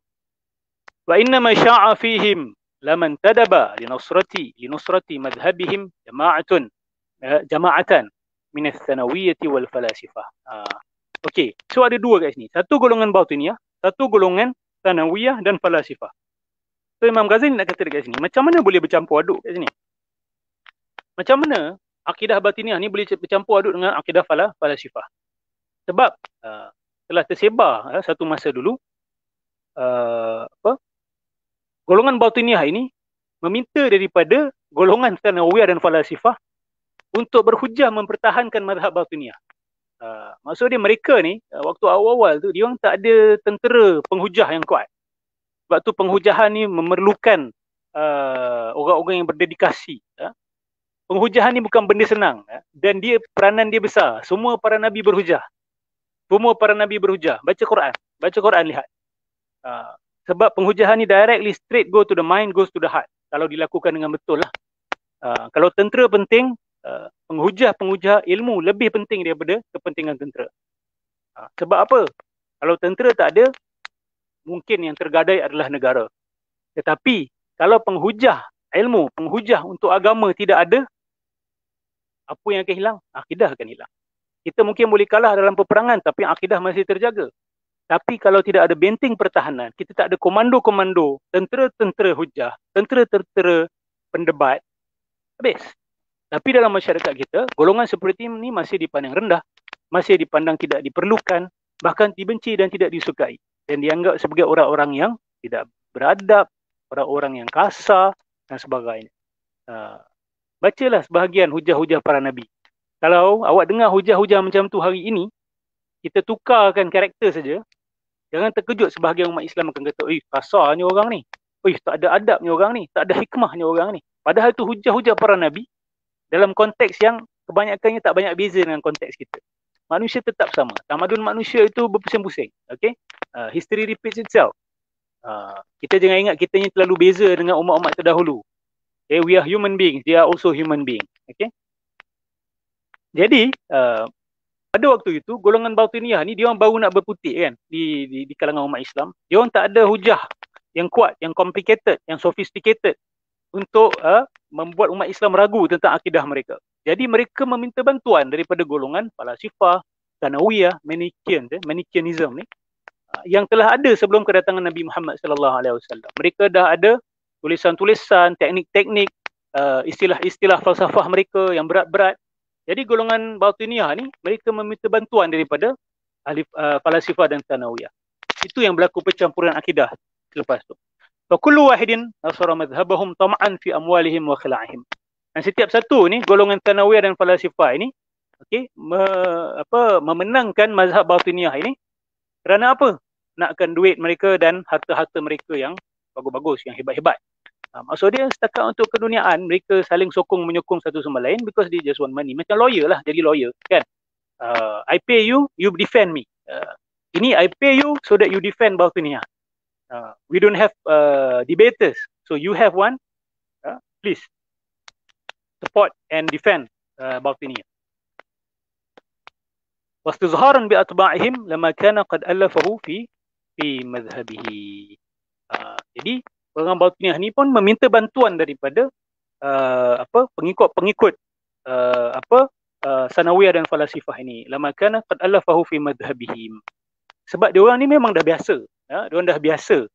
Wa inna ma sya'a fihim laman tadaba linusrati madhhabihim jama'atan min ats-tsanawiyyah wal falasifah. Okey, so ada dua kat sini. Satu golongan batiniyah, satu golongan tsanawiyah dan falasifah. So Imam Ghazali nak kata dekat sini, macam mana boleh bercampur aduk kat sini? Macam mana akidah batiniyah ni boleh bercampur aduk dengan akidah falasifah? Sebab telah tersebar satu masa dulu golongan batiniyah ini meminta daripada golongan tsanawiyah dan falasifah untuk berhujah mempertahankan mazhab batiniyah. Maksud dia mereka ni waktu awal-awal tu dia orang tak ada tentera penghujah yang kuat. Sebab tu penghujahan ni memerlukan orang-orang yang berdedikasi. Penghujahan ni bukan benda senang, dan peranan dia besar. Semua para nabi berhujah. Baca Quran lihat. Sebab penghujahan ni directly straight go to the mind, goes to the heart. Kalau dilakukan dengan betul lah. Kalau tentera penting, penghujah ilmu lebih penting daripada kepentingan tentera. Sebab apa? Kalau tentera tak ada, mungkin yang tergadai adalah negara. Tetapi kalau penghujah ilmu, penghujah untuk agama tidak ada, apa yang akan hilang? Akidah akan hilang. Kita mungkin boleh kalah dalam peperangan, tapi akidah masih terjaga. Tapi kalau tidak ada benteng pertahanan, kita tak ada komando-komando, tentera-tentera hujah, tentera-tentera pendebat, habis. Tapi dalam masyarakat kita, golongan seperti ini masih dipandang rendah, masih dipandang tidak diperlukan, bahkan dibenci dan tidak disukai. Dan dianggap sebagai orang-orang yang tidak beradab, orang-orang yang kasar dan sebagainya. Bacalah sebahagian hujah-hujah para nabi. Kalau awak dengar hujah-hujah macam tu hari ini, kita tukarkan karakter saja, jangan terkejut sebahagian umat Islam akan kata, kasarnya orang ni. Tak ada adabnya orang ni. Tak ada hikmahnya orang ni. Padahal tu hujah-hujah para nabi dalam konteks yang kebanyakannya tak banyak beza dengan konteks kita. Manusia tetap sama. Tamadun manusia itu berpusing-pusing. Okay? History repeats itself. Kita jangan ingat kita ni terlalu beza dengan umat-umat terdahulu. Okay? We are human beings. They are also human beings. Okay? Jadi, pada waktu itu, golongan batiniyah ni, dia orang baru nak berputik kan, di kalangan umat Islam. Dia orang tak ada hujah yang kuat, yang complicated, yang sophisticated untuk membuat umat Islam ragu tentang akidah mereka. Jadi mereka meminta bantuan daripada golongan falasifah, tsanawiyah, Manichaeism ni, yang telah ada sebelum kedatangan Nabi Muhammad sallallahu alaihi wasallam. Mereka dah ada tulisan-tulisan, teknik-teknik, istilah-istilah falsafah mereka yang berat-berat. Jadi golongan Batiniyah ni mereka meminta bantuan daripada ahli falasifah dan Thanawiyah. Itu yang berlaku percampuran akidah selepas tu. Fa kullu wahidin nasara madhhabahum tam'an fi amwalihim wa khila'ihim. Dan setiap satu ni golongan Thanawiyah dan falasifah ini memenangkan mazhab Batiniyah ini kerana apa? Nakkan duit mereka dan harta-harta mereka yang bagus-bagus, yang hebat-hebat. Maksud dia setakat untuk keduniaan, mereka saling sokong menyokong satu sama lain because they just want money. Macam lawyer lah, jadi lawyer kan. I pay you, you defend me. Ini I pay you so that you defend Batiniyah. We don't have debaters, so you have one. Please support and defend Batiniyah. واستظهارا بأتباعهم لما كان قد ألفه في مذهبه. Jadi orang Batiniyah ni pun meminta bantuan daripada pengikut-pengikut Sanawiyah dan falasifah ini. Lama kana qad alafahu fi madhhabihim. Sebab dia orang ni memang dah biasa, dia orang dah biasa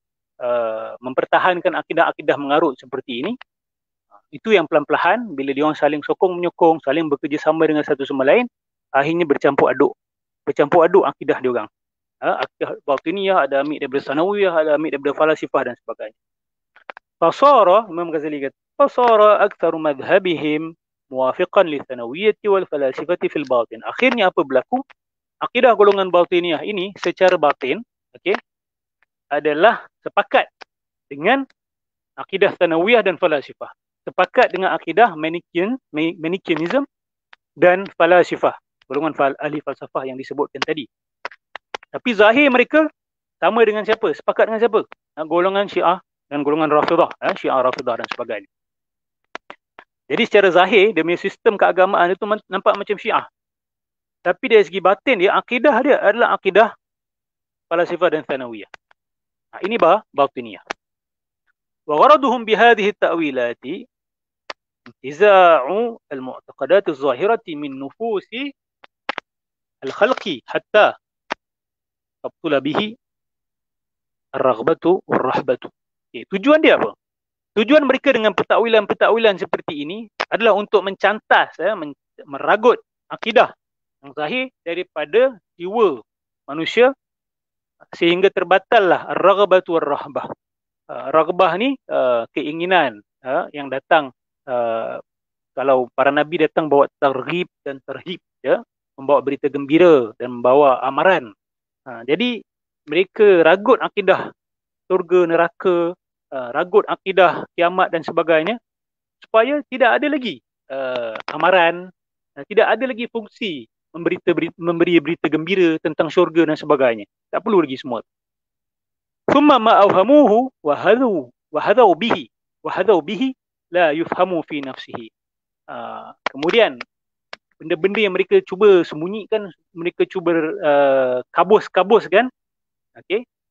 mempertahankan akidah-akidah mengarut seperti ini. Itu yang pelan-pelan bila dia orang saling sokong menyokong, saling bekerjasama dengan satu sama lain, akhirnya bercampur aduk akidah dia orang. Akidah Batiniyah ada ambil daripada Sanawiyah, ada ambil daripada falasifah dan sebagainya. Fasara, Imam Ghazali kata, fasara aktsaru madhhabihim muwafiqan li Thanawiyyati wal falasifati fil batin. Akhirnya apa berlaku? Akidah golongan Batiniyah ini secara batin, adalah sepakat dengan akidah Thanawiyah dan falasifah. Sepakat dengan akidah Manichaeism dan falasifah, golongan ahli falsafah yang disebutkan tadi. Tapi zahir mereka sama dengan siapa? Sepakat dengan siapa? Golongan Syiah dan golongan Rafidah, Syiah Rafidah dan sebagainya. Jadi secara zahir dia punya sistem keagamaan itu nampak macam Syiah. Tapi dari segi batin dia, akidah dia adalah akidah falasifah dan Thanawiyah. Ini Batiniyah. Wa gharaduhum bihadhihi at-ta'wilati intiza'u al-mu'taqadat az-zahirati min nufusi al-khalqi hatta tabtula bihi ar-raghbatu war-rahbatu. Tujuan dia apa? Tujuan mereka dengan pertakwilan-pertakwilan seperti ini adalah untuk mencantas, meragut akidah yang zahir daripada jiwa manusia sehingga terbatallah ar-raghbatu war-rahbah. Raghbah ni keinginan yang datang kalau para nabi datang bawa targhib dan tarhib, membawa berita gembira dan membawa amaran. Jadi mereka ragut akidah surga neraka, ragut akidah kiamat dan sebagainya supaya tidak ada lagi amaran, tidak ada lagi fungsi memberi berita gembira tentang syurga dan sebagainya. Tak perlu lagi semua. Thumma ma awhamuhu wa hadau bihi la yufhamu fi nafsihi. Kemudian benda-benda yang mereka cuba sembunyikan, mereka cuba kabus-kabuskan,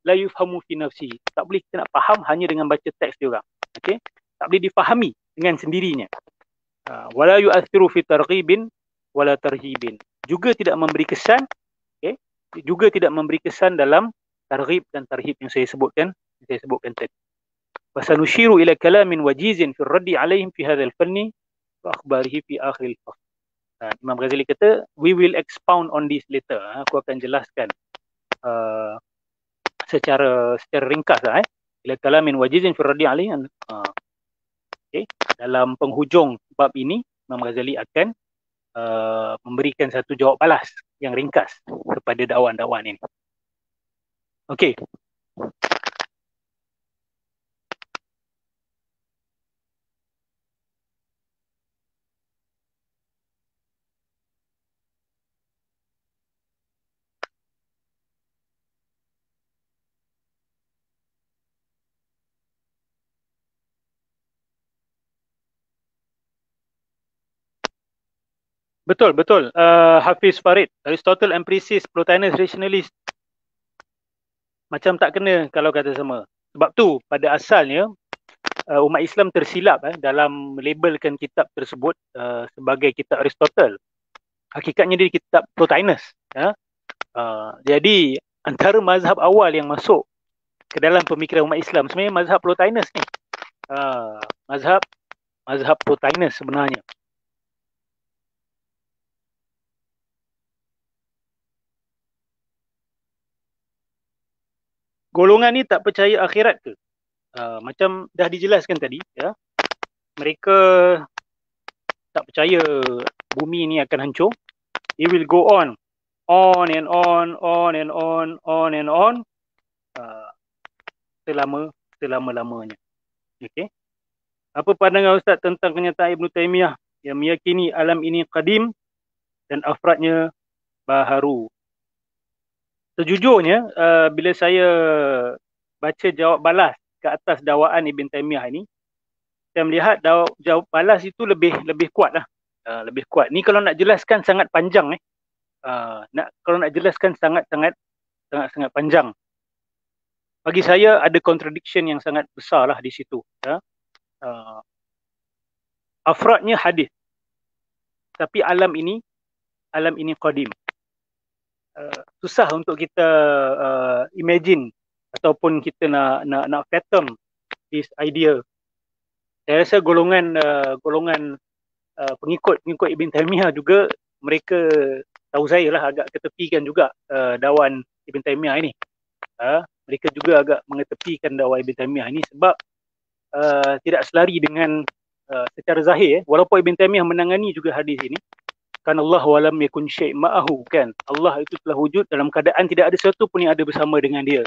la yufhamu fi nafsihi. Tak boleh kita nak faham hanya dengan baca teks dia orang. Tak boleh difahami dengan sendirinya. Wala yu'athiru fi targhibin wala tarhibin. Juga tidak memberi kesan, juga tidak memberi kesan dalam targhib dan tarhib yang saya sebutkan tadi. Wasanushiru ila kalamin wajizin fi raddi alaihim fi hadzal fanni wa akhbarihi fi akhir al-fasl. Imam Ghazali kata, we will expound on this later. Aku akan jelaskan secara ringkas ila kalamin wajizin fi raddi alaihim. Dalam penghujung bab ini Imam Ghazali akan memberikan satu jawab balas yang ringkas kepada dakwaan-dakwaan ini. Okey. Betul. Hafiz Farid, Aristotle empiricist, Plotinus rationalist. Macam tak kena kalau kata sama. Sebab tu pada asalnya umat Islam tersilap dalam labelkan kitab tersebut sebagai kitab Aristotle. Hakikatnya dia kitab Plotinus. Jadi antara mazhab awal yang masuk ke dalam pemikiran umat Islam sebenarnya mazhab Plotinus ni. Mazhab Plotinus sebenarnya. Golongan ni tak percaya akhirat ke? Macam dah dijelaskan tadi, ya. Mereka tak percaya bumi ni akan hancur. It will go on and on, on and on, selama-lamanya. Okay. Apa pandangan Ustaz tentang kenyataan Ibn Taymiyah yang meyakini alam ini qadim dan afradnya baharu? Sejujurnya, bila saya baca jawab balas ke atas dakwaan Ibn Taymiyah ini, saya melihat jawab balas itu lebih kuat lah. Lebih kuat. Ni kalau nak jelaskan sangat panjang. Kalau nak jelaskan sangat panjang. Bagi saya ada contradiction yang sangat besar lah di situ. Afradnya hadis, tapi alam ini qadim. Susah untuk kita imagine ataupun kita nak fathom this idea. Saya rasa golongan pengikut Ibn Taymiyah juga, mereka tahu saya lah agak ketepikan juga dakwaan Ibn Taymiyah ini. Mereka juga agak mengetepikan dakwah Ibn Taymiyah ini sebab tidak selari dengan secara zahir. Walaupun Ibn Taymiyah menangani juga hadis ini, kan Allah walam yakun syai' ma'ahu, kan, Allah itu telah wujud dalam keadaan tidak ada sesuatu pun yang ada bersama dengan dia,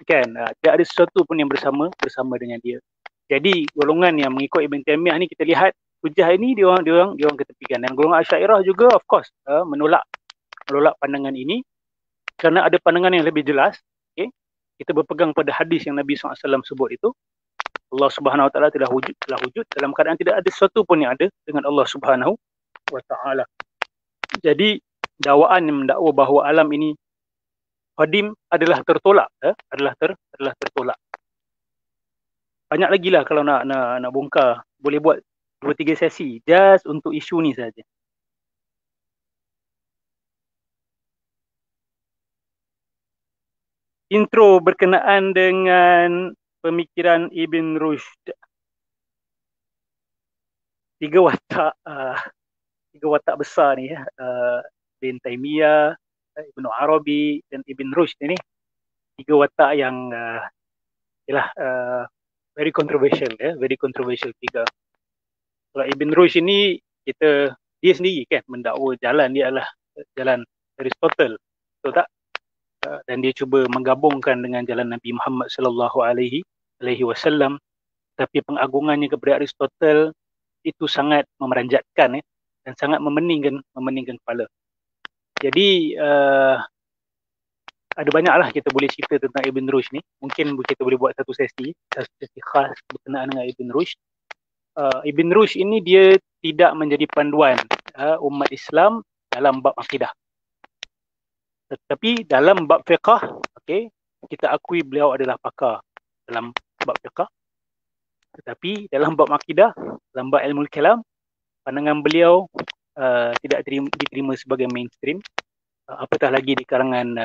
kan, tidak ada sesuatu pun yang bersama dengan dia. Jadi golongan yang mengikut Ibn Taymiyah ni, kita lihat hujah ini dia orang ketepikan. Dan golongan Asy'ariyah juga of course menolak pandangan ini kerana ada pandangan yang lebih jelas. Okay? Kita berpegang pada hadis yang Nabi SAW sebut itu, Allah Subhanahu Wa Taala telah wujud dalam keadaan tidak ada sesuatu pun yang ada dengan Allah Subhanahu Wa Taala. Jadi dakwaan yang mendakwa bahawa alam ini qadim adalah tertolak, adalah tertolak. Banyak lagi lah kalau nak bongkar, boleh buat 2-3 sesi just untuk isu ni saja. Intro berkenaan dengan pemikiran Ibn Rushd. Tiga watak besar ni, Ibn Taymiyah, Ibn Arabi dan Ibn Rushd ni, tiga watak yang very controversial, very controversial tiga. Kalau Ibn Rushd ini, dia sendiri kan mendakwa jalan dia adalah jalan Aristotle, betul tak? Dan dia cuba menggabungkan dengan jalan Nabi Muhammad sallallahu alaihi wasallam, tapi pengagungannya kepada Aristotle itu sangat memeranjatkan, dan sangat memeningkan kepala. Jadi ada banyaklah kita boleh cerita tentang Ibn Rushd ni. Mungkin kita boleh buat satu sesi khas berkenaan dengan Ibn Rushd. Ibn Rushd ini dia tidak menjadi panduan umat Islam dalam bab akidah. Tetapi dalam bab fiqh, okay, kita akui beliau adalah pakar dalam bab fiqh. Tetapi dalam bab akidah, dalam bab ilmu kalam, pandangan beliau tidak diterima sebagai mainstream. Apatah lagi di kalangan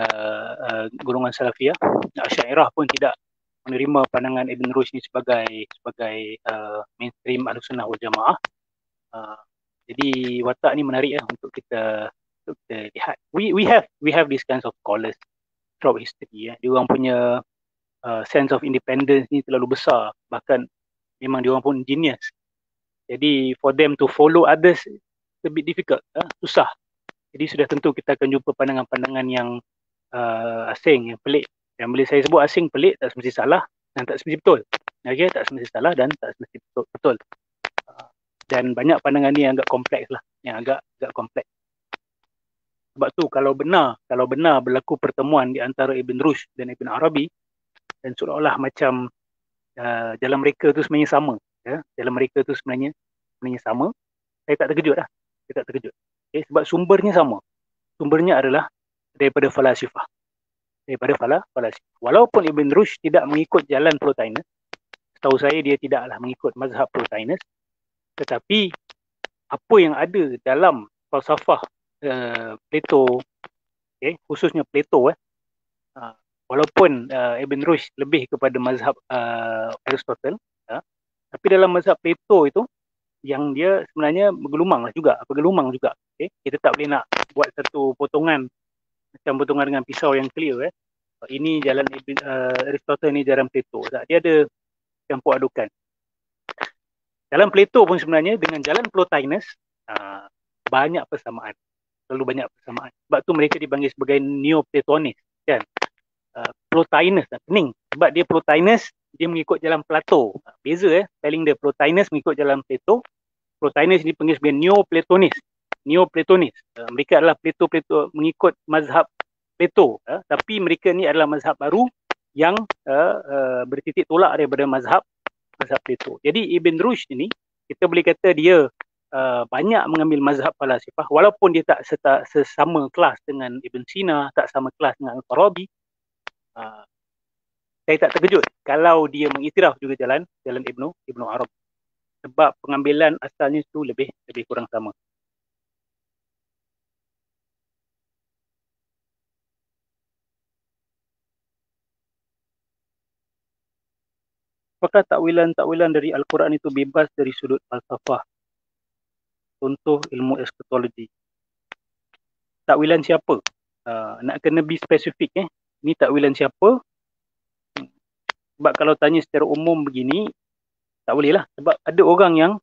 golongan Salafiyah. Asy'ariyah pun tidak menerima pandangan Ibn Rushd ini sebagai mainstream Ahlussunnah wal Jamaah. Jadi watak ni menarik untuk kita lihat. We have these kinds of scholars throughout history. Dia orang punya sense of independence ni terlalu besar, bahkan memang dia orang pun genius. Jadi for them to follow others a bit difficult, susah. Jadi sudah tentu kita akan jumpa pandangan-pandangan yang asing, yang pelik. Yang boleh saya sebut asing, pelik, tak semesti salah dan tak semesti betul. Okay? Tak semesti salah dan tak semesti betul. Dan banyak pandangan ni yang agak kompleks lah, yang agak kompleks. Sebab tu kalau benar berlaku pertemuan di antara Ibn Rushd dan Ibn Arabi, dan seolah-olah macam jalan mereka tu sebenarnya sama, jalan mereka tu sebenarnya sama, saya tak terkejut lah. Okay, sebab sumbernya sama. Sumbernya adalah daripada falasifah. Walaupun Ibn Rushd tidak mengikut jalan Plotinus, setahu saya dia tidaklah mengikut mazhab Plotinus, tetapi apa yang ada dalam falsafah Plato, khususnya Plato, Walaupun Ibn Rushd lebih kepada mazhab Aristotle, tapi dalam mazhab Plato itu yang dia sebenarnya bergelumang lah juga, bergelumang juga. Okay? Kita tak boleh nak buat satu potongan macam potongan dengan pisau yang clear. Ini jalan Aristotle, ini jalan Plato. Tak, dia ada campur adukan. Dalam Plato pun sebenarnya dengan jalan Plotinus banyak persamaan, terlalu banyak persamaan. Sebab tu mereka dipanggil sebagai Neoplatonis, kan? Plotinus pening sebab dia Plotinus, dia mengikut jalan Plato. Beza spelling dia. Plotinus mengikut jalan Plato, Plotinus dipanggil sebagai Neoplatonis. Neoplatonis, mereka adalah Plato mengikut mazhab Plato, tapi mereka ni adalah mazhab baru yang bertitik tolak daripada mazhab Plato. Jadi Ibn Rushd ini kita boleh kata dia banyak mengambil mazhab falasifah, walaupun dia tak sesama kelas dengan Ibn Sina, tak sama kelas dengan Al-Farabi. Saya tak terkejut kalau dia mengiktiraf juga jalan Ibnu Arabi, sebab pengambilan asalnya itu lebih kurang sama. Apakah takwilan dari Al-Quran itu bebas dari sudut falsafah? Contoh ilmu eskatologi. Takwilan siapa? Nak kena be spesifik. Ni takwilan siapa? Sebab kalau tanya secara umum begini, tak boleh lah. Sebab ada orang yang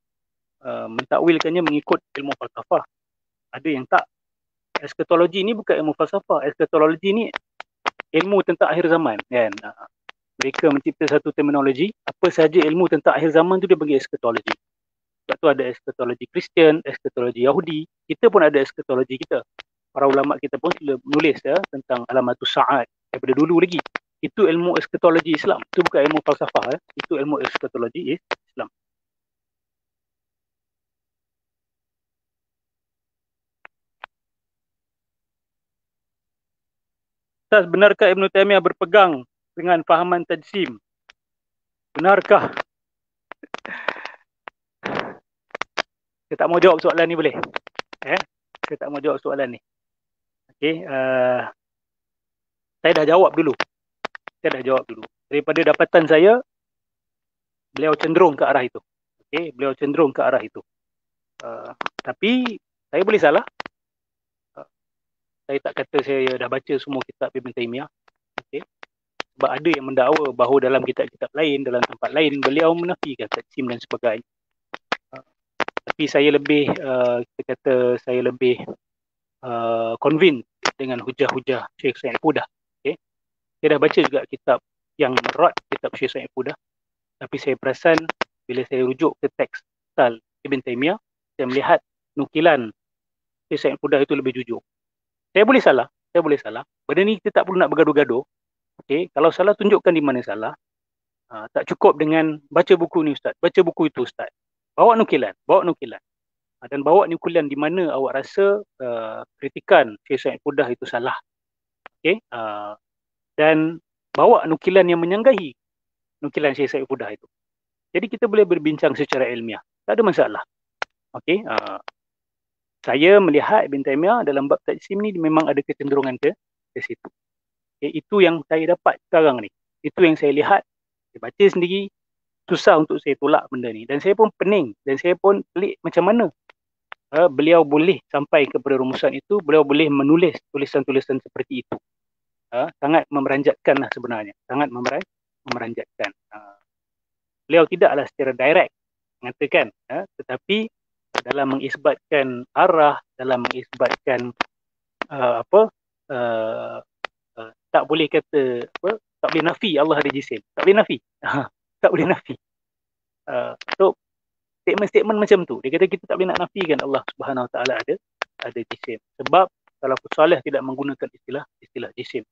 mentakwilkannya mengikut ilmu falsafah. Ada yang tak. Eskatologi ni bukan ilmu falsafah. Eskatologi ni ilmu tentang akhir zaman, kan? Mereka mencipta satu terminologi, apa sahaja ilmu tentang akhir zaman tu dia bagi eskatologi. Sebab tu ada eskatologi Kristian, eskatologi Yahudi. Kita pun ada eskatologi kita. Para ulama kita pun sudah menulis tentang alamatus sa'ad daripada dulu lagi. Itu ilmu eskatologi Islam. Itu bukan ilmu falsafah. Itu ilmu eskatologi Islam. Ustaz, benarkah Ibn Taymiyah berpegang dengan fahaman tajsim? Benarkah? Saya tak mau jawab soalan ni, boleh? Saya tak mau jawab soalan ni. Okey, saya dah jawab dulu. Daripada dapatan saya, beliau cenderung ke arah itu. Okey, beliau cenderung ke arah itu. Tapi saya boleh salah. Saya tak kata saya dah baca semua kitab Ibn Taymiyah. Okay. Sebab ada yang mendakwa bahawa dalam kitab-kitab lain, dalam tempat lain, beliau menafikan tajsim dan sebagainya. Tapi saya lebih, kita kata saya lebih convinced dengan hujah-hujah Syekh Said Qudah. Okay. Saya dah baca juga kitab yang merat, kitab Syekh Said Qudah. Tapi saya perasan bila saya rujuk ke teks Ibn Taymiyah, saya melihat nukilan Syekh Said Qudah itu lebih jujur. Saya boleh salah. Benda ni kita tak perlu nak bergaduh-gaduh. Okay. Kalau salah, tunjukkan di mana salah. Tak cukup dengan baca buku ni Ustaz, baca buku itu Ustaz. Bawa nukilan. Dan bawa nukilan di mana awak rasa kritikan Syekh Said Qudah itu salah. Okay. Dan bawa nukilan yang menyanggahi nukilan Syekh Said Qudah itu. Jadi kita boleh berbincang secara ilmiah. Tak ada masalah. Okay. Saya melihat Ibn Taymiyah dalam bab tajsim ni memang ada kecenderungan ke situ. Okay, itu yang saya dapat sekarang ni. Itu yang saya lihat. Saya baca sendiri. Susah untuk saya tolak benda ni. Dan saya pun pening. Dan saya pun pelik macam mana beliau boleh sampai kepada rumusan itu. Beliau boleh menulis tulisan-tulisan seperti itu. Sangat memeranjatkan lah sebenarnya. Sangat memeranjatkan. Beliau tidaklah secara direct mengatakan. Tetapi dalam mengisbatkan arah, dalam mengisbatkan tak boleh kata tak boleh nafi Allah ada jisim. Tak boleh nafi. Tak boleh nafi. So statement-statement macam tu. Dia kata kita tak boleh nak nafikan Allah Subhanahu Wa Taala ada jisim. Sebab salafus salih tidak menggunakan istilah jisim.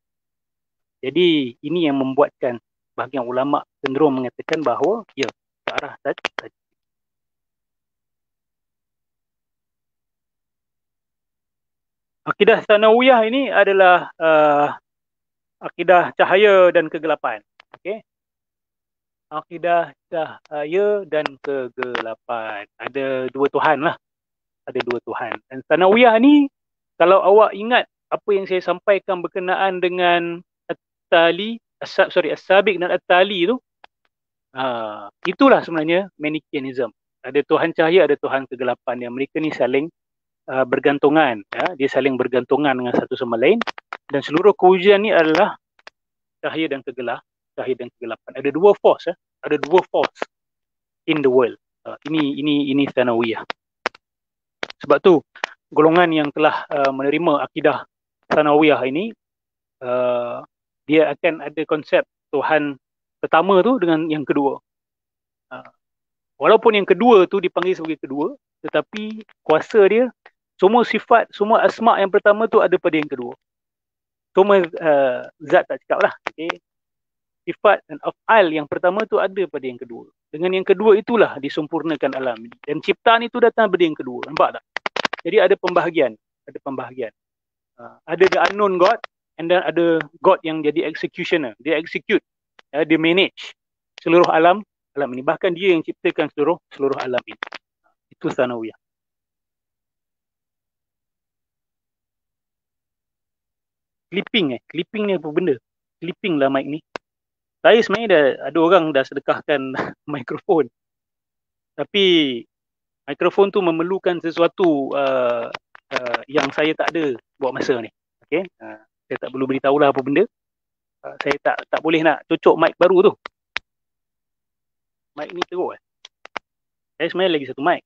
Jadi ini yang membuatkan bahagian ulama cenderung mengatakan bahawa ya ke arah tadi. Akidah Tsanawiyah ini adalah akidah cahaya dan kegelapan. Okey. Akidah cahaya dan kegelapan. Ada dua Tuhan lah. Dan Tsanawiyah ni, kalau awak ingat apa yang saya sampaikan berkenaan dengan at-tali, as-sabiq dan at-tali tu, itulah sebenarnya Manichaeism. Ada Tuhan cahaya, ada Tuhan kegelapan, yang mereka ni saling bergantungan, dia saling bergantungan dengan satu sama lain, dan seluruh kewujudan ni adalah cahaya dan kegelapan. Ada dua force, ada dua force in the world. Ini Thanawiyah. Sebab tu golongan yang telah menerima akidah Thanawiyah ini, dia akan ada konsep Tuhan pertama tu dengan yang kedua. Walaupun yang kedua tu dipanggil sebagai kedua, tetapi kuasa dia, semua sifat, semua asma' yang pertama tu ada pada yang kedua. Semua zat tak cakap lah. Okay. Sifat dan af'al yang pertama tu ada pada yang kedua. Dengan yang kedua itulah disempurnakan alam ini. Dan ciptaan itu datang pada yang kedua. Nampak tak? Jadi ada pembahagian. Ada the unknown God, and then ada God yang jadi executioner. Dia execute, dia manage seluruh alam ini. Bahkan dia yang ciptakan seluruh alam ini. Itu Thanawiyah. Clipping ni apa benda? Clipping lah mic ni. Saya sebenarnya ada orang dah sedekahkan mikrofon. Tapi mikrofon tu memerlukan sesuatu yang saya tak ada buat masa ni. Okay? Saya tak perlu beritahulah apa benda. Saya tak boleh nak cocok mic baru tu. Mic ni teruk. Saya sebenarnya lagi satu mic.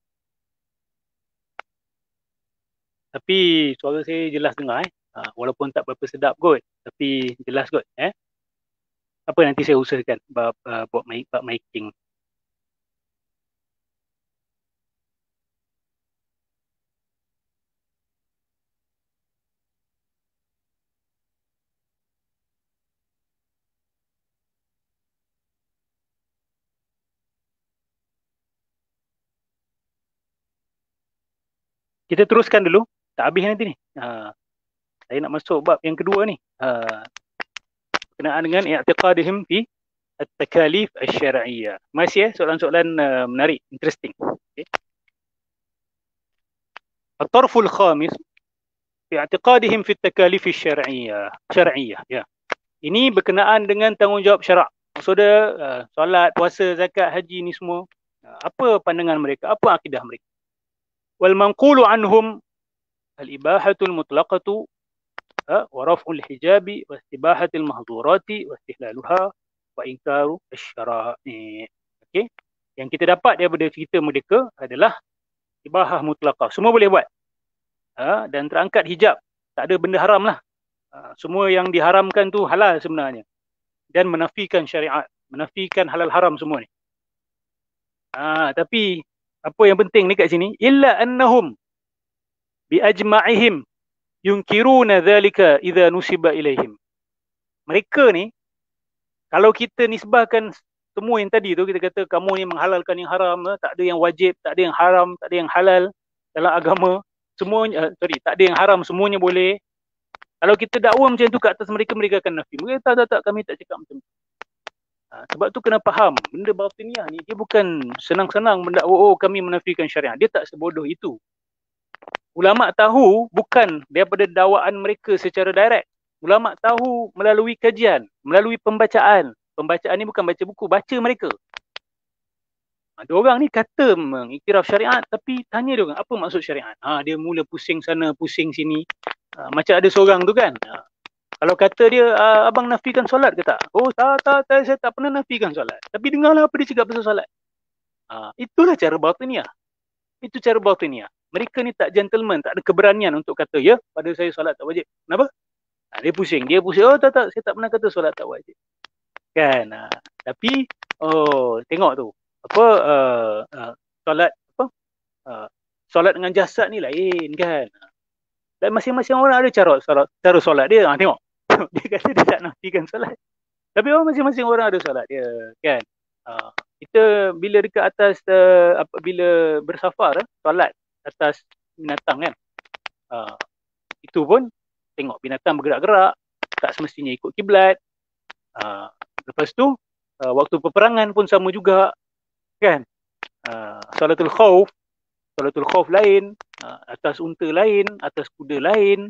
Tapi suara saya jelas dengar. Walaupun tak berapa sedap kot. Tapi jelas kot. Apa nanti saya usahakan buat miking. Kita teruskan dulu. Tak habis nanti ni. Saya nak masuk bab yang kedua ni. Berkenaan dengan i'tiqadihim fi at-takalif asy-syar'iyyah. Masih soalan-soalan menarik, interesting. Okay. At-tarful khamis fi i'tiqadihim fi at-takalif asy-syar'iyyah. Ya. Ini berkenaan dengan tanggungjawab syarak. Maksudnya solat, puasa, zakat, haji ni semua. Apa pandangan mereka? Apa akidah mereka? Wal manqulu anhum al-ibahatul mutlaqatu wa raf'ul hijabi wa istibahatil mahdhurati wa istihlaluha wa inkaru asy-syara'i. Okey. Yang kita dapat daripada cerita mereka adalah ibahah mutlaqah. Semua boleh buat. Dan terangkat hijab. Tak ada benda haram lah. Semua yang diharamkan tu halal sebenarnya. Dan menafikan syariat, menafikan halal haram semua ni. Tapi apa yang penting ni kat sini, illa annahum bi ajma'ihim yunkiruna dhalika idza nusiba ilaihim. Mereka ni, kalau kita nisbahkan semua yang tadi tu, kita kata kamu ni menghalalkan yang haram, tak ada yang wajib, tak ada yang haram, tak ada yang halal dalam agama, semuanya, tak ada yang haram, semuanya boleh. Kalau kita dakwa macam tu kat atas mereka, mereka akan nafi. Mereka tak, kami tak cakap macam tu. Sebab tu kena faham, benda batiniah ni dia bukan senang-senang mendakwa kami menafikan syariat. Dia tak sebodoh itu. Ulama tahu bukan daripada dakwaan mereka secara direct. Ulama tahu melalui kajian, melalui pembacaan. Pembacaan ni bukan baca buku, baca mereka. Ada orang ni kata mengiktiraf syariat, tapi tanya dia orang apa maksud syariat. Dia mula pusing sana, pusing sini. Macam ada seorang tu kan. Kalau kata dia, abang nafikan solat ke tak? Oh tak, saya tak pernah nafikan solat. Tapi dengarlah apa dia cakap pasal solat. Itulah cara batiniah. Itu cara batiniah. Mereka ni tak gentleman, tak ada keberanian untuk kata, ya, pada saya solat tak wajib. Kenapa? Dia pusing. Oh tak, saya tak pernah kata solat tak wajib. Kan? Tapi, tengok tu. Solat, solat dengan jasad ni lain kan. Dan masing-masing orang ada cara solat dia. Tengok. Dia kata dia tak nafikan solat. Tapi masing-masing orang ada solat dia. Kan? Kita bila dekat atas, bila bersafar, solat atas binatang kan. Itu pun tengok binatang bergerak-gerak. Tak semestinya ikut kiblat. Lepas tu, waktu peperangan pun sama juga. Kan? Salatul khauf lain. Atas unta lain. Atas kuda lain.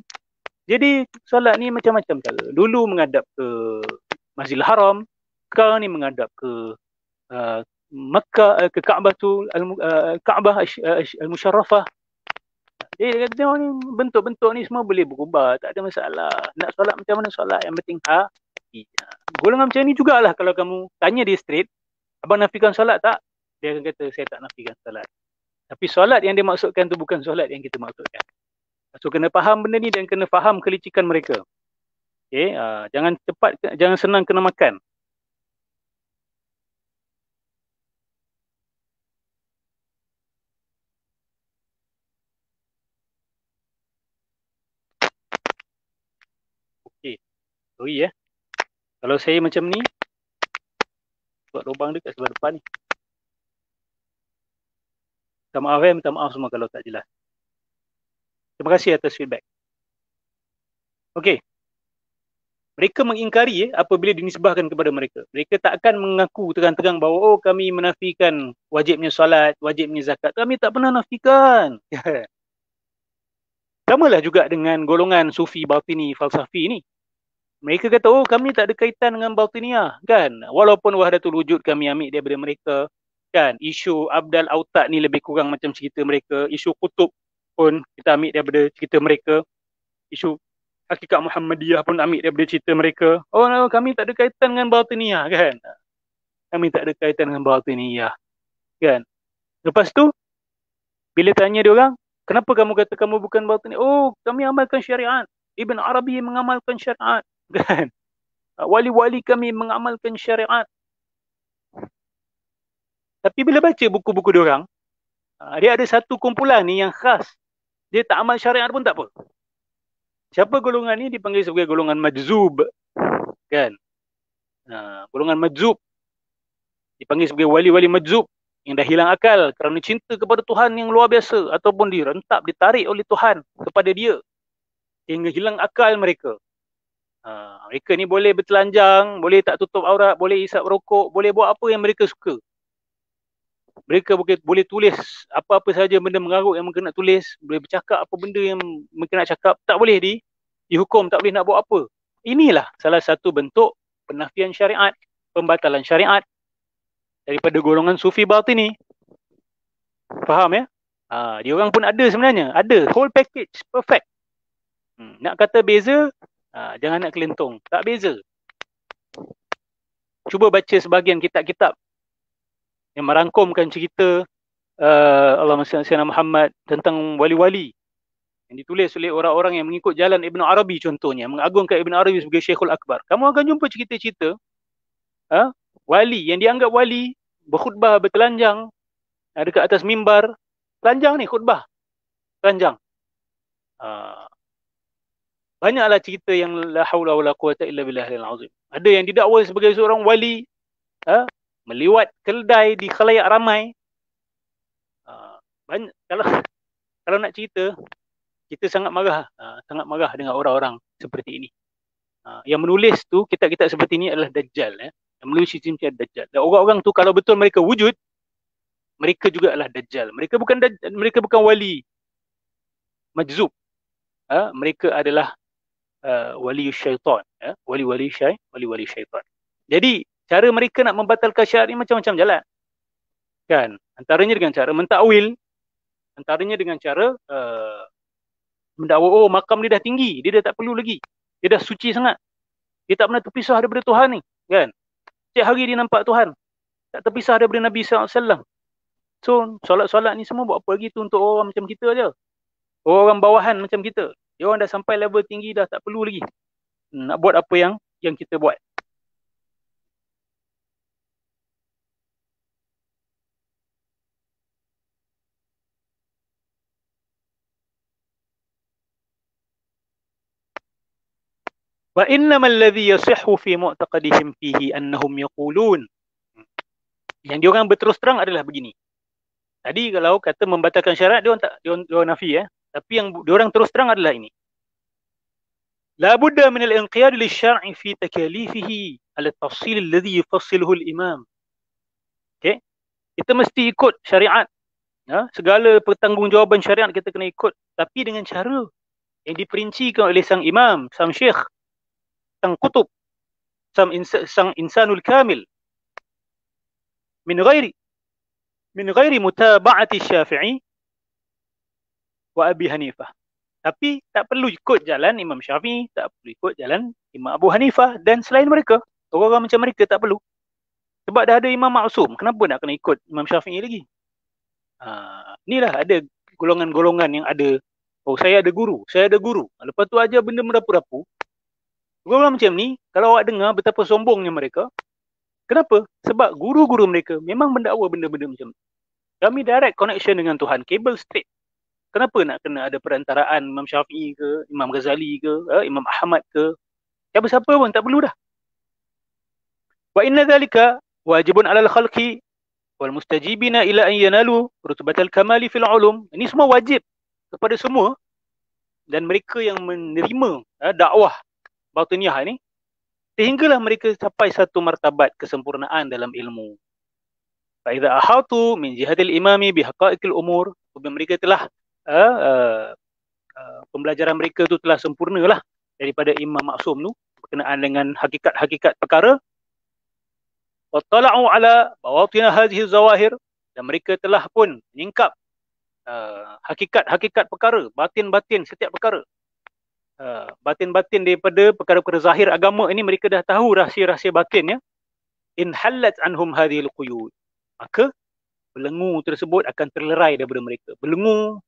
Jadi solat ni macam-macam cara. Dulu menghadap ke Masjidil Haram, sekarang ni menghadap ke Mekah, ke Kaabah Al-Musharrafah. Dia kata tengok ni, bentuk-bentuk ni semua boleh berubah, tak ada masalah. Nak solat macam mana solat, yang penting golongan macam ni jugalah. Kalau kamu tanya dia straight, abang nafikan solat tak? Dia akan kata saya tak nafikan solat. Tapi solat yang dia maksudkan tu bukan solat yang kita maksudkan. So kena faham benda ni dan kena faham kelicikan mereka. Okay, jangan senang kena makan. Okay, sorry Kalau saya macam ni, buat lubang dekat sebelah depan ni. Minta maaf semua kalau tak jelas. Terima kasih atas feedback. Okay. Mereka mengingkari apabila dinisbahkan kepada mereka. Mereka tak akan mengaku terang-terang bahawa kami menafikan wajibnya solat, wajibnya zakat. Kami tak pernah nafikan. Samalah juga dengan golongan sufi batini falsafi ni. Mereka kata kami tak ada kaitan dengan batiniah kan. Walaupun wahdatul wujud kami ambil daripada mereka kan. Isu Abdal Autat ni lebih kurang macam cerita mereka. Isu kutub pun kita ambil daripada cerita mereka. Isu Hakikat Muhammadiyah pun ambil daripada cerita mereka. Kami tak ada kaitan dengan batiniyah kan. Kami tak ada kaitan dengan batiniyah kan. Lepas tu, bila tanya dia orang, kenapa kamu kata kamu bukan batiniyah? Kami amalkan syariat. Ibn Arabi mengamalkan syariat kan. Wali-wali kami mengamalkan syariat. Tapi bila baca buku-buku dia orang, dia ada satu kumpulan ni yang khas. Dia tak amal syariat pun tak apa. Siapa golongan ni dipanggil sebagai golongan majzub kan. Golongan majzub dipanggil sebagai wali-wali majzub yang dah hilang akal kerana cinta kepada Tuhan yang luar biasa ataupun direntap, ditarik oleh Tuhan kepada dia sehingga hilang akal mereka. Mereka ni boleh bertelanjang, boleh tak tutup aurat, boleh isap rokok, boleh buat apa yang mereka suka. Mereka boleh tulis apa-apa saja benda mengarut yang mereka nak tulis, boleh bercakap apa benda yang mereka nak cakap, tak boleh dihukum, tak boleh nak buat apa. Inilah salah satu bentuk penafian syariat, pembatalan syariat daripada golongan sufi batini. Faham ya? Dia orang pun ada sebenarnya, ada whole package, perfect. Nak kata beza, jangan nak kelentong, tak beza. Cuba baca sebahagian kitab-kitab yang merangkumkan cerita Allahumma salli ala Muhammad tentang wali-wali yang ditulis oleh orang-orang yang mengikut jalan Ibn Arabi contohnya, mengagungkan Ibn Arabi sebagai Syekhul Akbar. Kamu akan jumpa cerita-cerita wali yang dianggap wali berkhutbah bertelanjang dekat atas mimbar. Telanjang ni khutbah, telanjang. Banyaklah cerita yang la haula wala quwata illa billahil azim. Ada yang didakwa sebagai seorang wali meliwat keldai di khalayak ramai. Banyak, kalau nak cerita, kita sangat marah dengan orang-orang seperti ini. Yang menulis tu kitab-kitab seperti ini adalah Dajjal. Yang menulis sistem Dajjal. Dan orang-orang tu kalau betul mereka wujud, mereka juga adalah Dajjal. Mereka bukan wali majzub. Mereka adalah wali syaitan. Wali-wali syaitan. Jadi cara mereka nak membatalkan syariat ni macam-macam jalan. Kan? Antaranya dengan cara mentakwil, antaranya dengan cara mendakwa makam dia dah tinggi, dia dah tak perlu lagi. Dia dah suci sangat. Dia tak pernah terpisah daripada Tuhan ni, kan? Setiap hari dia nampak Tuhan. Tak terpisah daripada Nabi SAW. So, solat-solat ni semua buat apa lagi tu untuk orang macam kita je. Orang bawahan macam kita. Dia orang dah sampai level tinggi, dah tak perlu lagi nak buat apa yang kita buat. Wa innamal ladzi yasihhu fi mu'taqadihim fihi annahum yaqulun. Yang diorang berterus terang adalah begini. Tadi kalau kata membatalkan syarat, dia orang nafi Tapi yang diorang terus terang adalah ini. La budda min al-inqiyad lisyar'i fi takalifihi ala tafsil alladhi yufassiluhu al-imam. Okay? Kita mesti ikut syariat. Segala pertanggungjawaban syariat kita kena ikut, tapi dengan cara yang diperincikan oleh sang imam, sang syekh, sang kutub, sang insanul kamil min ghairi mutaba'ati Syafi'i wa Abi Hanifah. Tapi tak perlu ikut jalan Imam Syafi'i, tak perlu ikut jalan Imam Abu Hanifah dan selain mereka. Orang-orang macam mereka tak perlu. Sebab dah ada Imam Maksum, kenapa nak kena ikut Imam Syafi'i lagi? Inilah ada golongan-golongan yang ada, oh saya ada guru. Lepas tu ajar benda merapu-rapu. Orang macam ni, kalau awak dengar betapa sombongnya mereka, kenapa? Sebab guru-guru mereka memang mendakwa benda-benda macam ni. Kami direct connection dengan Tuhan, kabel straight. Kenapa nak kena ada perantaraan Imam Syafi'i ke, Imam Ghazali ke, Imam Ahmad ke? Siapa-siapa pun tak perlu dah. Wa inna dhalika wajibun alal khalqi wal mustajibina ila an yanalu rutubatal kamali fil ulum. Ini semua wajib kepada semua dan mereka yang menerima dakwah batiniyah ini sehinggalah mereka sampai satu martabat kesempurnaan dalam ilmu. Fa idza ahatu min jihatil imami bihaqaiqil umur, apabila mereka telah pembelajaran mereka tu telah sempurnalah daripada Imam Maksum tu berkenaan dengan hakikat-hakikat perkara, wa tala'u ala bawatin hadhihi zawahir, dan mereka telah pun menyingkap hakikat-hakikat perkara, batin-batin setiap perkara, batin-batin daripada perkara-perkara zahir agama ini, mereka dah tahu rahsia-rahsia batinnya. In halat anhum hadhil quyud, maka belenggu tersebut akan terlerai daripada mereka. Belenggu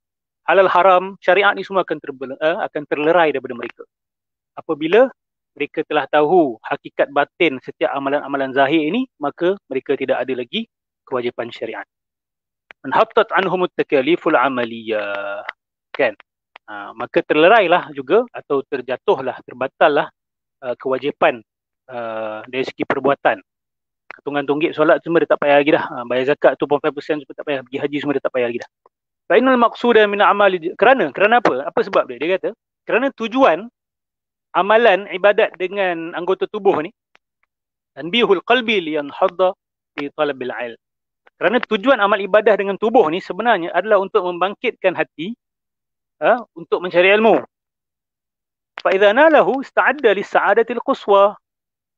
halal haram syariat ni semua akan terlerai daripada mereka apabila mereka telah tahu hakikat batin setiap amalan-amalan zahir ini, maka mereka tidak ada lagi kewajipan syariat. Manhattat anhum at-takaliful amaliyah, kan? Maka terlerailah juga atau terjatuhlah, terbatallah kewajipan dari segi perbuatan. Tunggang-tunggik solat semua dia tak payah lagi dah. Bayar zakat 2.5% semua tak payah, pergi haji semua dia tak payah lagi dah. Fainal maqsuda min amali, kerana apa? Apa sebab dia? Dia kata kerana tujuan amalan ibadat dengan anggota tubuh ni, tanbihul qalbi liyanhadda fi talabil ilm. Kerana tujuan amal ibadah dengan tubuh ni sebenarnya adalah untuk membangkitkan hati untuk mencari ilmu. Fa idza nalahu ista'adda lis-sa'adatil quswa.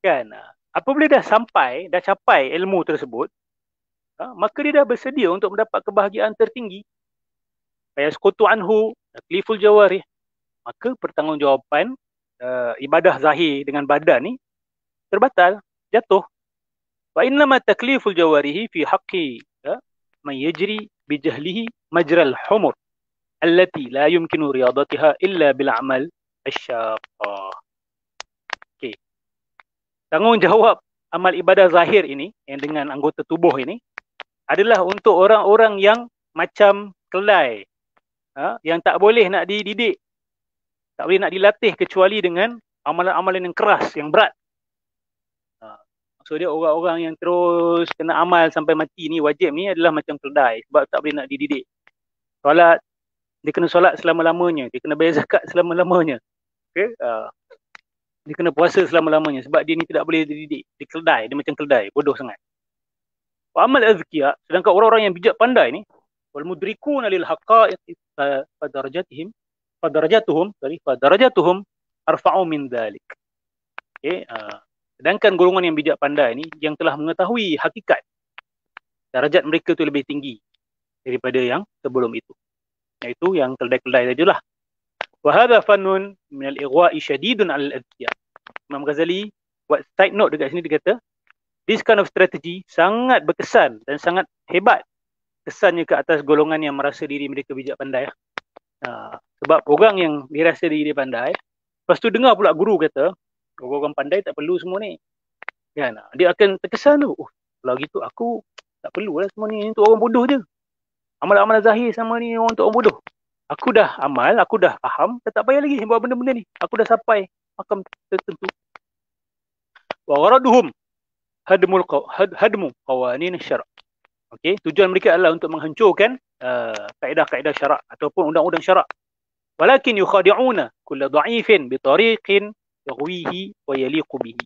Kan? Apabila dah capai ilmu tersebut, maka dia dah bersedia untuk mendapat kebahagiaan tertinggi. Fayasqutu anhu takliful jawarih, maka pertanggungjawaban ibadah zahir dengan badan ni terbatal, jatuh. Wa innama takliful jawarihi fi haqqi man yajri bi jahlihi majral humur allati la yumkinu riyadatiha illa bil amal asyaqah. Okey. Tanggungjawab amal ibadah zahir ini yang dengan anggota tubuh ini adalah untuk orang-orang yang macam kelai, yang tak boleh nak dididik, tak boleh nak dilatih kecuali dengan amalan-amalan yang keras, yang berat. Maksud dia orang-orang yang terus kena amal sampai mati ni, wajib ni adalah macam keldai sebab tak boleh nak dididik. Solat, dia kena solat selama-lamanya, dia kena bayar zakat selama-lamanya. Okay? Dia kena puasa selama-lamanya sebab dia ni tidak boleh dididik. Dia keldai, dia macam keldai, bodoh sangat. Wa amal azkiya, sedangkan orang-orang yang bijak pandai ni, wal mudrikuna lil haqa'iq fadarajatuhum arfa'u min dhalik. Okay? Sedangkan golongan yang bijak pandai ni yang telah mengetahui hakikat, darajat mereka tu lebih tinggi daripada yang sebelum itu, iaitu yang keldai-keldai sajalah. Wa hadha fannun min al-ighwa'i shadidun 'ala al-adhiya. Imam Ghazali buat side note dekat sini, dia kata this kind of strategy sangat berkesan dan sangat hebat kesannya ke atas golongan yang merasa diri mereka bijak pandai. Sebab orang yang dirasa diri dia pandai, lepas tu dengar pula guru kata orang-orang pandai tak perlu semua ni, kan? Dia akan terkesan tu, kalau gitu aku tak perlu lah semua ni, untuk orang bodoh je. Amal-amal zahir sama ni untuk orang bodoh. Aku dah amal, aku dah faham, tak payah lagi buat benda-benda ni. Aku dah sampai makam tertentu. Wa gharaduhum hadmu qawanin syara'. Okey, tujuan mereka adalah untuk menghancurkan kaedah-kaedah syarak ataupun undang-undang syarak. Walakin yukhadi'una kulla dha'ifin bi tariqin yaghwihi wa yaliqu bihi.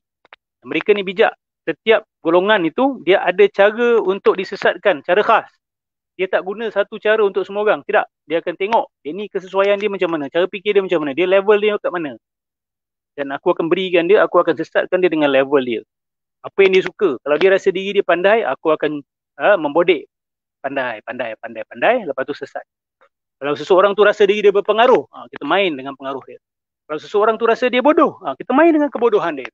Mereka ni bijak. Setiap golongan itu dia ada cara untuk disesatkan, cara khas. Dia tak guna satu cara untuk semua orang. Tidak. Dia akan tengok dia ni kesesuaian dia macam mana, cara fikir dia macam mana, dia level dia kat mana. Dan aku akan berikan dia, aku akan sesatkan dia dengan level dia. Apa yang dia suka. Kalau dia rasa diri dia pandai, aku akan membodek. Pandai. Lepas tu sesat. Kalau seseorang tu rasa diri dia berpengaruh, kita main dengan pengaruh dia. Kalau seseorang tu rasa dia bodoh, kita main dengan kebodohan dia.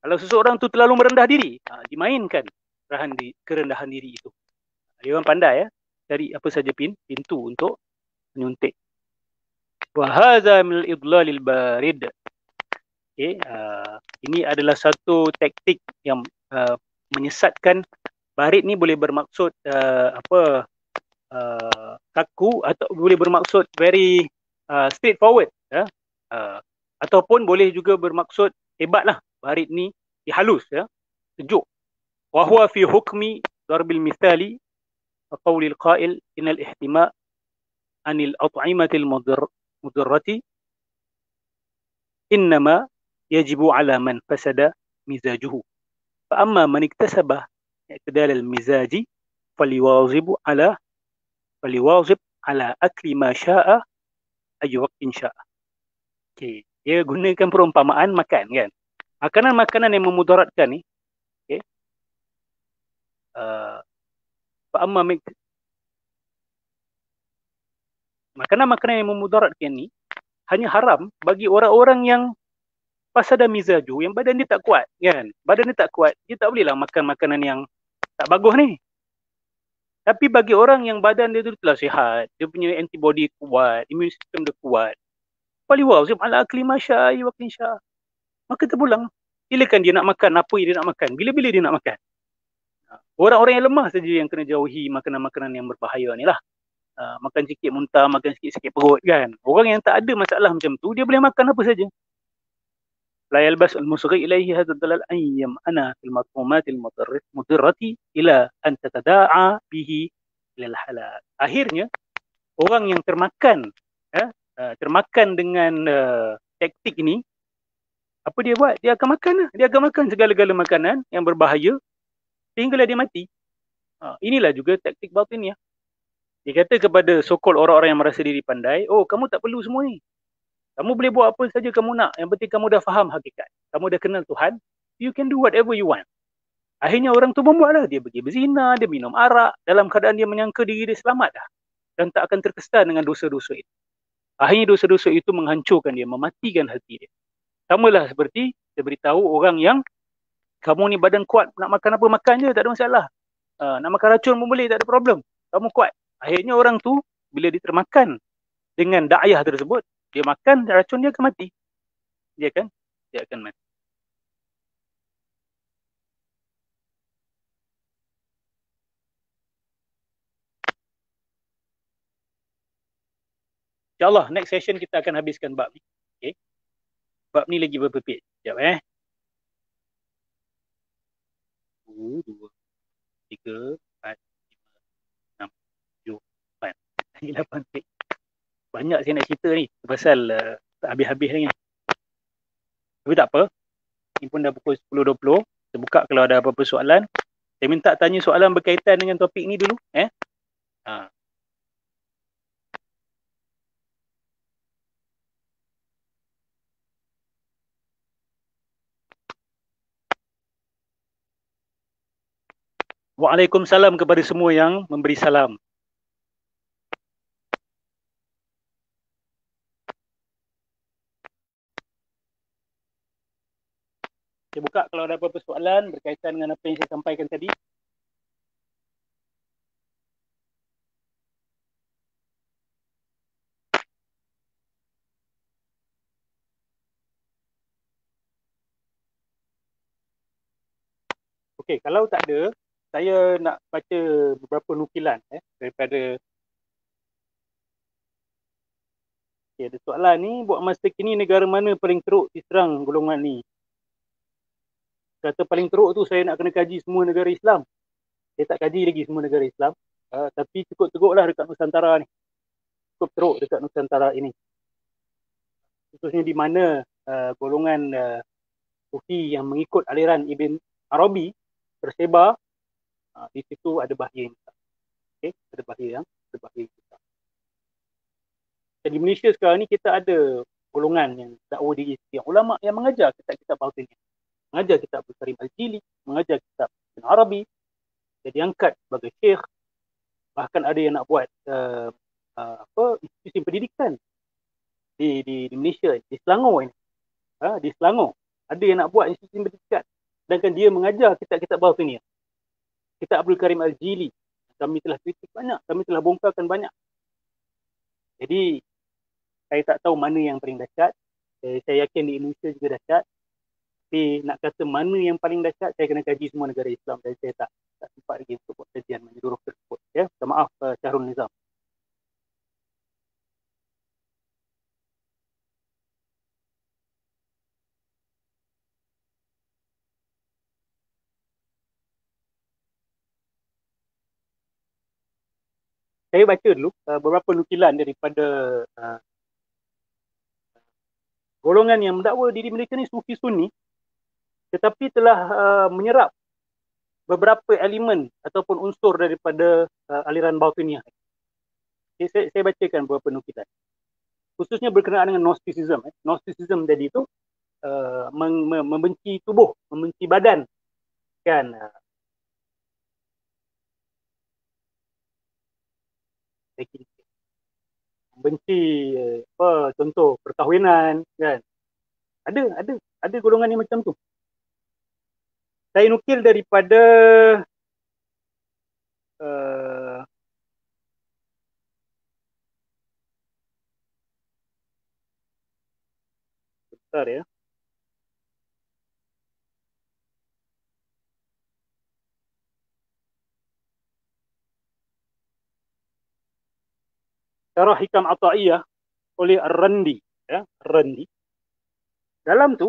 Kalau seseorang tu terlalu merendah diri, dimainkan kerendahan diri itu. Dia orang pandai ya, cari apa saja pintu untuk menyuntik. Wa hadza min al-idlalil barid. Okay, ini adalah satu taktik yang menyesatkan. Barid ni boleh bermaksud kaku atau boleh bermaksud very straightforward ya. Ataupun boleh juga bermaksud hebatlah. Barid ni halus ya, sejuk. Wa huwa fi hukmi darbil mithali qaulil qail innal ihtima' anil at'imatil mudarrati innama yajibu ala man fasada mizajuhu fa amma man iktasaba i'tidal al mizaji faliwazib ala akli ma syaa ay waqtin syaa. Okey, dia gunakan perumpamaan makan kan. Makanan-makanan yang memudaratkan ni, okey. Fa amma makanan-makanan yang memudaratkan ni hanya haram bagi orang-orang yang fasada mizaju, yang badan dia tak kuat kan. Badan dia tak kuat, dia tak bolehlah makan makanan yang tak bagus ni. Tapi bagi orang yang badan dia tu telah sihat, dia punya antibody kuat, immune system dia kuat, faliwazib ala akli ma syaa wa syaa. Maka terpulang, silakan dia nak makan apa yang dia nak makan, bila-bila dia nak makan. Orang-orang yang lemah saja yang kena jauhi makanan-makanan yang berbahaya ni lah. Makan sikit muntah, makan sikit-sikit perut kan. Orang yang tak ada masalah macam tu, dia boleh makan apa saja. La yalbas al-musghi ilaihi hadha dalal ayyam ana fil mat'umat al-mudarrati ila an tatada'a bihi ila al-halal. Akhirnya orang yang termakan dengan taktik ini, apa dia buat? Dia akan makan lah. Dia akan makan segala-gala makanan yang berbahaya sehinggalah dia mati. Inilah juga taktik batin ya. Dia kata kepada so-called orang-orang yang merasa diri pandai, oh kamu tak perlu semua ni. Kamu boleh buat apa saja kamu nak. Yang penting kamu dah faham hakikat. Kamu dah kenal Tuhan. You can do whatever you want. Akhirnya orang tu membuatlah. Dia pergi berzina, dia minum arak. Dalam keadaan dia menyangka diri dia selamat dah. Dan tak akan terkesan dengan dosa-dosa itu. Akhirnya dosa-dosa itu menghancurkan dia, mematikan hati dia. Samalah seperti saya beritahu orang yang kamu ni badan kuat, nak makan apa makan je, tak ada masalah. Nak makan racun pun boleh, tak ada problem. Kamu kuat. Akhirnya orang tu bila dia termakan dengan da'ayah tersebut, dia makan racun, dia akan mati. Dia akan mati. InsyaAllah next session kita akan habiskan bab ni. Okay. Bab ni lagi berapa page? Sekejap 1, 2, 3, 4, 5, 6, 7, 8. Lagi 8 page. Banyak saya nak cerita ni pasal tak habis-habis lagi. Tapi tak apa. Ini pun dah pukul 10.20. Kita buka kalau ada apa-apa soalan. Saya minta tanya soalan berkaitan dengan topik ni dulu. Waalaikumsalam kepada semua yang memberi salam. Saya buka kalau ada apa-apa soalan berkaitan dengan apa yang saya sampaikan tadi. Okey, kalau tak ada, saya nak baca beberapa nukilan daripada. Okay, ada soalan ni, buat masa kini negara mana paling teruk diserang golongan ni? Kata paling teruk tu saya nak kena kaji semua negara Islam. Saya tak kaji lagi semua negara Islam. Tapi cukup teruklah dekat Nusantara ni. Cukup teruk dekat Nusantara ini. Khususnya di mana golongan Sufi yang mengikut aliran Ibn Arabi tersebar, di situ ada bahaya yang besar. Okay? Ada bahaya yang besar. Dan di Malaysia sekarang ni kita ada golongan yang dakwa diri yang ulama yang mengajar kitab-kitab batiniah, mengajar kitab Abdul Karim Al-Jili, mengajar kitab Ibn Arabi, jadi angkat sebagai syekh. Bahkan ada yang nak buat institusi pendidikan di Malaysia, di Selangor ini. Di Selangor ada yang nak buat institusi pendidikan, sedangkan dia mengajar kitab-kitab batiniah. Kitab Abdul Karim Al-Jili kami telah kritik banyak, kami telah bongkarkan banyak. Jadi saya tak tahu mana yang paling dahsyat. Saya yakin di Indonesia juga dahsyat. Tapi nak kata mana yang paling dahsyat, saya kena kaji semua negara Islam dan saya tak sempat lagi untuk buat kajian menyeluruh tersebut. Ya, minta maaf Syahrul Nizam. Saya baca dulu beberapa nukilan daripada golongan yang mendakwa diri mereka ni Sufi Sunni, tetapi telah menyerap beberapa elemen ataupun unsur daripada aliran Batiniah. Okay, saya bacakan beberapa nukilan. Khususnya berkenaan dengan Gnosticism. Gnosticism tadi itu membenci tubuh, membenci badan, kan? Membenci contoh perkahwinan, kan? Ada golongan yang macam tu. Saya nukil daripada bentar ya. Syarah Hikam Ata'iyah oleh Ar-Randi, ya, Ar-Randi. Dalam tu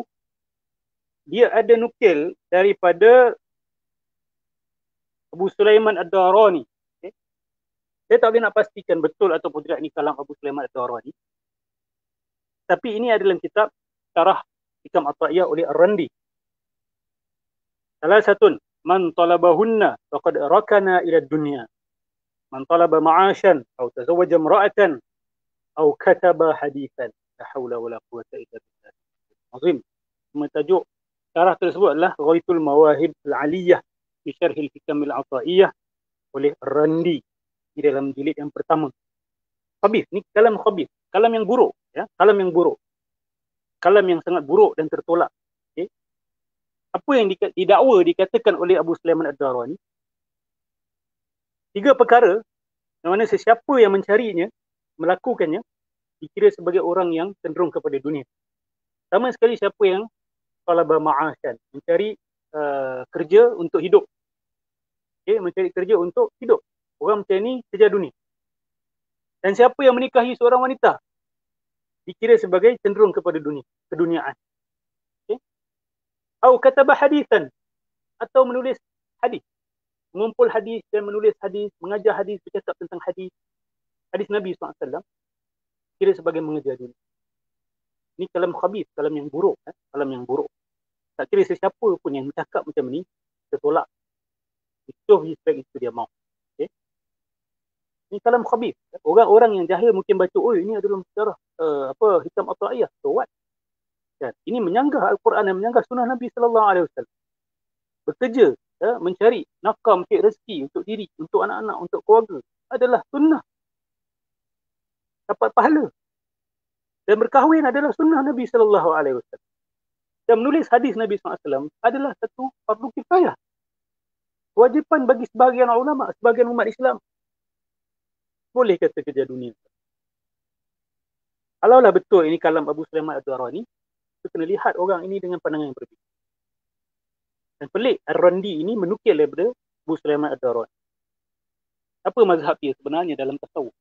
dia ada nukil daripada Abu Sulaiman Ad-Darani. Okay. Saya tak boleh nak pastikan betul ataupun tidak ini kalam Abu Sulaiman Ad-Darani. Tapi ini adalah kitab Syarah Hikam Ata'iyah oleh Ar-Randi. Salah satu, man talabahunna faqad rakana ila dunya. Man talaba ma'ashan atau tazawwaja imra'atan atau kataba hadithan. La haula wala quwwata illa billah. Azim. Tajuk syarah tersebut adalah Ghaitul Mawahib Al-Aliyah fi Syarh Al-Hikam Al-Ata'iyah oleh Randi di dalam jilid yang pertama. Khabith, ni kalam khabith, kalam yang buruk, ya, kalam yang buruk. Kalam yang sangat buruk dan tertolak. Okay. Apa yang didakwa dikatakan oleh Abu Sulaiman Ad-Darani? 3 perkara yang mana sesiapa yang mencarinya, melakukannya, dikira sebagai orang yang cenderung kepada dunia. Sama sekali siapa yang talaba ma'asyan, mencari kerja untuk hidup. Okay, mencari kerja untuk hidup. Orang macam ni kerja dunia. Dan siapa yang menikahi seorang wanita, dikira sebagai cenderung kepada dunia, keduniaan. Okay. Atau kataba hadithan, atau menulis hadis, mengumpul hadis dan menulis hadis, mengajar hadis, bercakap tentang hadis Nabi SAW, kira sebagai mengajar dunia. Ini kalam khabith, kalam yang buruk, kalam yang buruk. Tak kira sesiapa pun yang bercakap macam ni, tertolak. Itu respect, itu dia mau. Okay. Ini kalam khabith. Orang-orang yang jahil mungkin baca, oh ini adalah sejarah Hikam Ata'iyah. So what? Dan ini menyanggah Al-Quran dan menyanggah sunnah Nabi SAW. Bekerja, mencari nafkah, mencari rezeki untuk diri, untuk anak-anak, untuk keluarga adalah sunnah. Dapat pahala. Dan berkahwin adalah sunnah Nabi SAW. Dan menulis hadis Nabi SAW adalah satu fardu kifayah. Kewajipan bagi sebahagian ulama, sebahagian umat Islam. Boleh kata kerja dunia. Kalaulah betul ini kalam Abu Sulaiman Ad-Darani, kita kena lihat orang ini dengan pandangan yang berbeza. Dan pelik, Ar-Randi ini menukil daripada Abu Sulaiman Ad-Darani. Apa mazhab dia sebenarnya dalam tasawuf?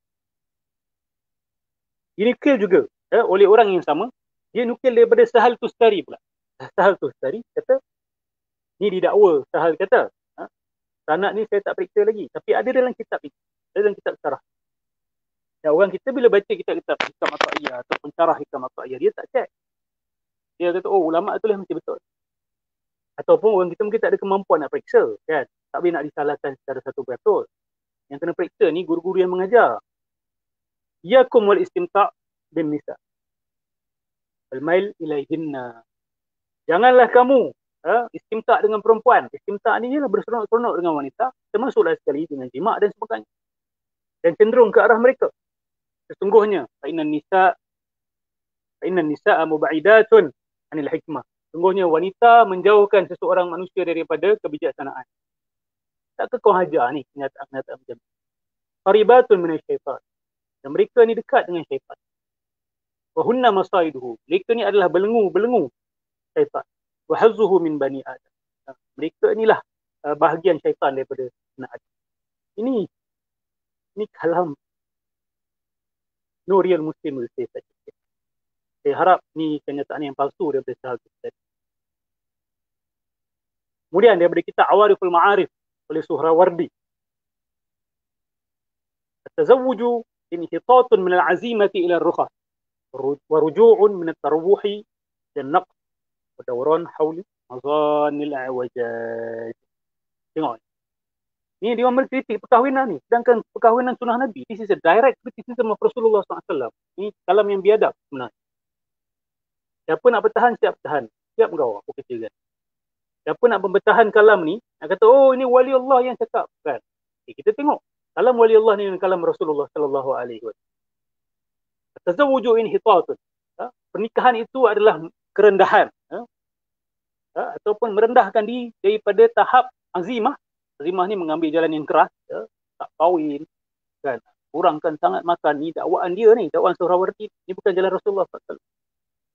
Dinukil juga oleh orang yang sama. Dia nukil daripada Sahal Tustari pula. Sahal Tustari kata, ni didakwa. Sahal kata, sanad ni saya tak periksa lagi. Tapi ada dalam kitab ini. Ada dalam kitab syarah. Dan orang kita bila baca kitab-kitab Hikam Ata'iyah ataupun syarah Hikam Ata'iyah, dia tak cek. Dia kata, oh ulama' tu lah mesti betul. Ataupun orang kita mungkin tak ada kemampuan nak periksa. Kan? Tak boleh nak disalahkan secara 100%. Yang kena periksa ni guru-guru yang mengajar. Iyakum wal istimta' bin nisa. Al-mail ilaihinna. Janganlah kamu istimta' dengan perempuan. Istimta' ni ialah berseronok-seronok dengan wanita, termasuklah sekali dengan jima' dan sebagainya. Dan cenderung ke arah mereka. Sesungguhnya, fa'inan nisa'a muba'idatun anil hikmah. Sesungguhnya wanita menjauhkan seseorang manusia daripada kebijaksanaan. Takkah kau hajar ni kenyataan-kenyataan macam ni? Qaribatun minasyaitan. Dan mereka ni dekat dengan syaitan. Wahunna masaiduhu. Mereka ni adalah belenggu syaitan. Wahazzuhu min bani Adam. Mereka inilah bahagian syaitan daripada anak Adam. Ini kalam no real Muslim will say such. Saya harap ni kenyataan yang palsu daripada Sahal Tustari. Kemudian daripada kitab Awariful Ma'arif oleh Suhrawardi. At-tazawwuju inhitatun min al-azimati ila ar-rukhas wa ruju'un min at-tarwuhi dan naqs wa dawran hawli mazanil a'wajaj. Tengok. Ni dia mengkritik perkahwinan ni. Sedangkan perkahwinan sunnah Nabi, this is a direct criticism of Rasulullah SAW. Ini kalam yang biadab sebenarnya. Siapa nak bertahan, siap bertahan. Siap kau, aku kecilkan. Siapa nak bertahan kalam ni, nak kata, oh ini wali Allah yang cakap. Kan? Kita tengok. Kalam wali Allah ni dan kalam Rasulullah SAW. Tazawwuju inhitatun. Pernikahan itu adalah kerendahan. Ataupun merendahkan diri daripada tahap azimah. Azimah ni mengambil jalan yang keras. Tak kahwin. Kan? Kurangkan sangat makan. Ni dakwaan dia ni. Dakwaan Suhrawardi. Ni bukan jalan Rasulullah SAW.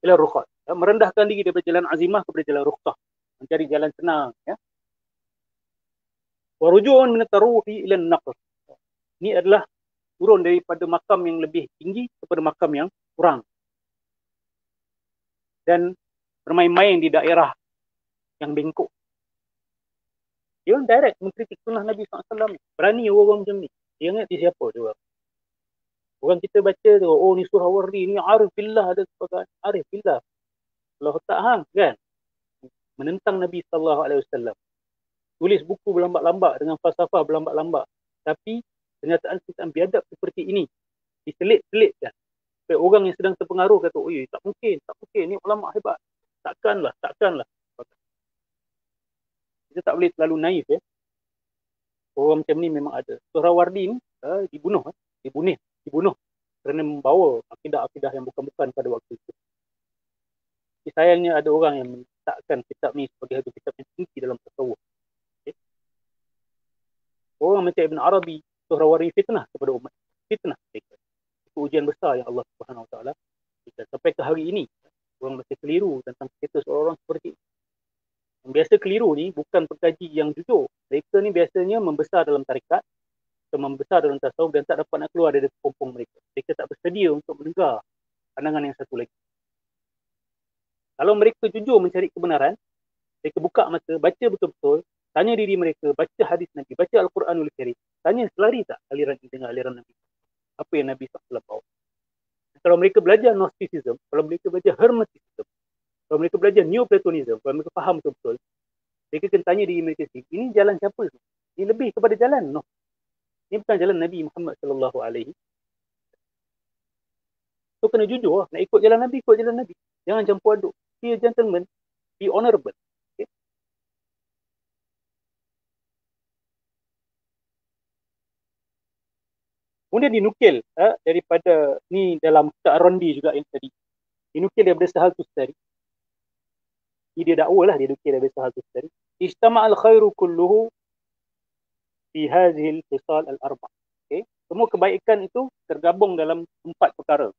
Jalan rukhsah. Merendahkan diri daripada jalan azimah kepada jalan rukhsah. Mencari jalan senang. Waruju'un min at-taruhi ila an-naqs. Ini adalah turun daripada makam yang lebih tinggi kepada makam yang kurang. Dan bermain-main di daerah yang bengkok. Dia orang direct mengkritik sunnah Nabi SAW. Berani orang macam ni. Dia ingat dia siapa dia orang. Orang kita baca tu, oh ni Suhrawardi, ni arif billah ada sebagainya. Arif billah. Allah tak hang, kan? Menentang Nabi SAW. Tulis buku berlambat-lambat dengan falsafah berlambat-lambat. Tapi kenyataan-kenyataan biadab seperti ini diselit-selitkan. Supaya orang yang sedang terpengaruh kata, oh tak mungkin. Ni ulama hebat. Takkanlah. Kita tak boleh terlalu naif. Orang macam ni memang ada. Suhrawardi ni dibunuh kerana membawa akidah-akidah yang bukan-bukan pada waktu itu. Sayangnya ada orang yang menetapkan kitab ni sebagai satu kitab yang tinggi dalam tasawuf. Okay. Orang macam Ibn Arabi, Suhrawardi fitnah kepada umat. Fitnah mereka. Itu ujian besar yang Allah Subhanahu Wa Taala berikan. Sampai ke hari ini, orang masih keliru tentang cerita seorang supporti. Yang biasa keliru ni bukan pengkaji yang jujur. Mereka ni biasanya membesar dalam tarikat, membesar dalam tasawuf dan tak dapat nak keluar dari kepompong mereka. Mereka tak bersedia untuk mendengar pandangan yang satu lagi. Kalau mereka jujur mencari kebenaran, mereka buka mata, baca betul-betul, tanya diri mereka, baca hadis Nabi, baca Al-Quranul Karim, tanya selari tak aliran ini dengan aliran Nabi? Apa yang Nabi SAW bawa? Kalau mereka belajar Gnosticism, kalau mereka belajar Hermeticism, kalau mereka belajar Neoplatonism, kalau mereka faham betul-betul, mereka akan tanya diri mereka sendiri, ini jalan siapa? Ini lebih kepada jalan Noh. Ini bukan jalan Nabi Muhammad SAW. So kena jujur, nak ikut jalan Nabi, ikut jalan Nabi. Jangan campur aduk. Be a gentleman, be honourable. Okay? Kemudian dinukil daripada ni dalam kitab Rondi juga yang tadi. Dinukil daripada Sahal Tustari. Ini dia dakwa lah, dia nukil daripada Sahal Tustari. Ijtama'al khairu kulluhu fi hadhil khisal al-arba'. Okay? Semua kebaikan itu tergabung dalam 4 perkara.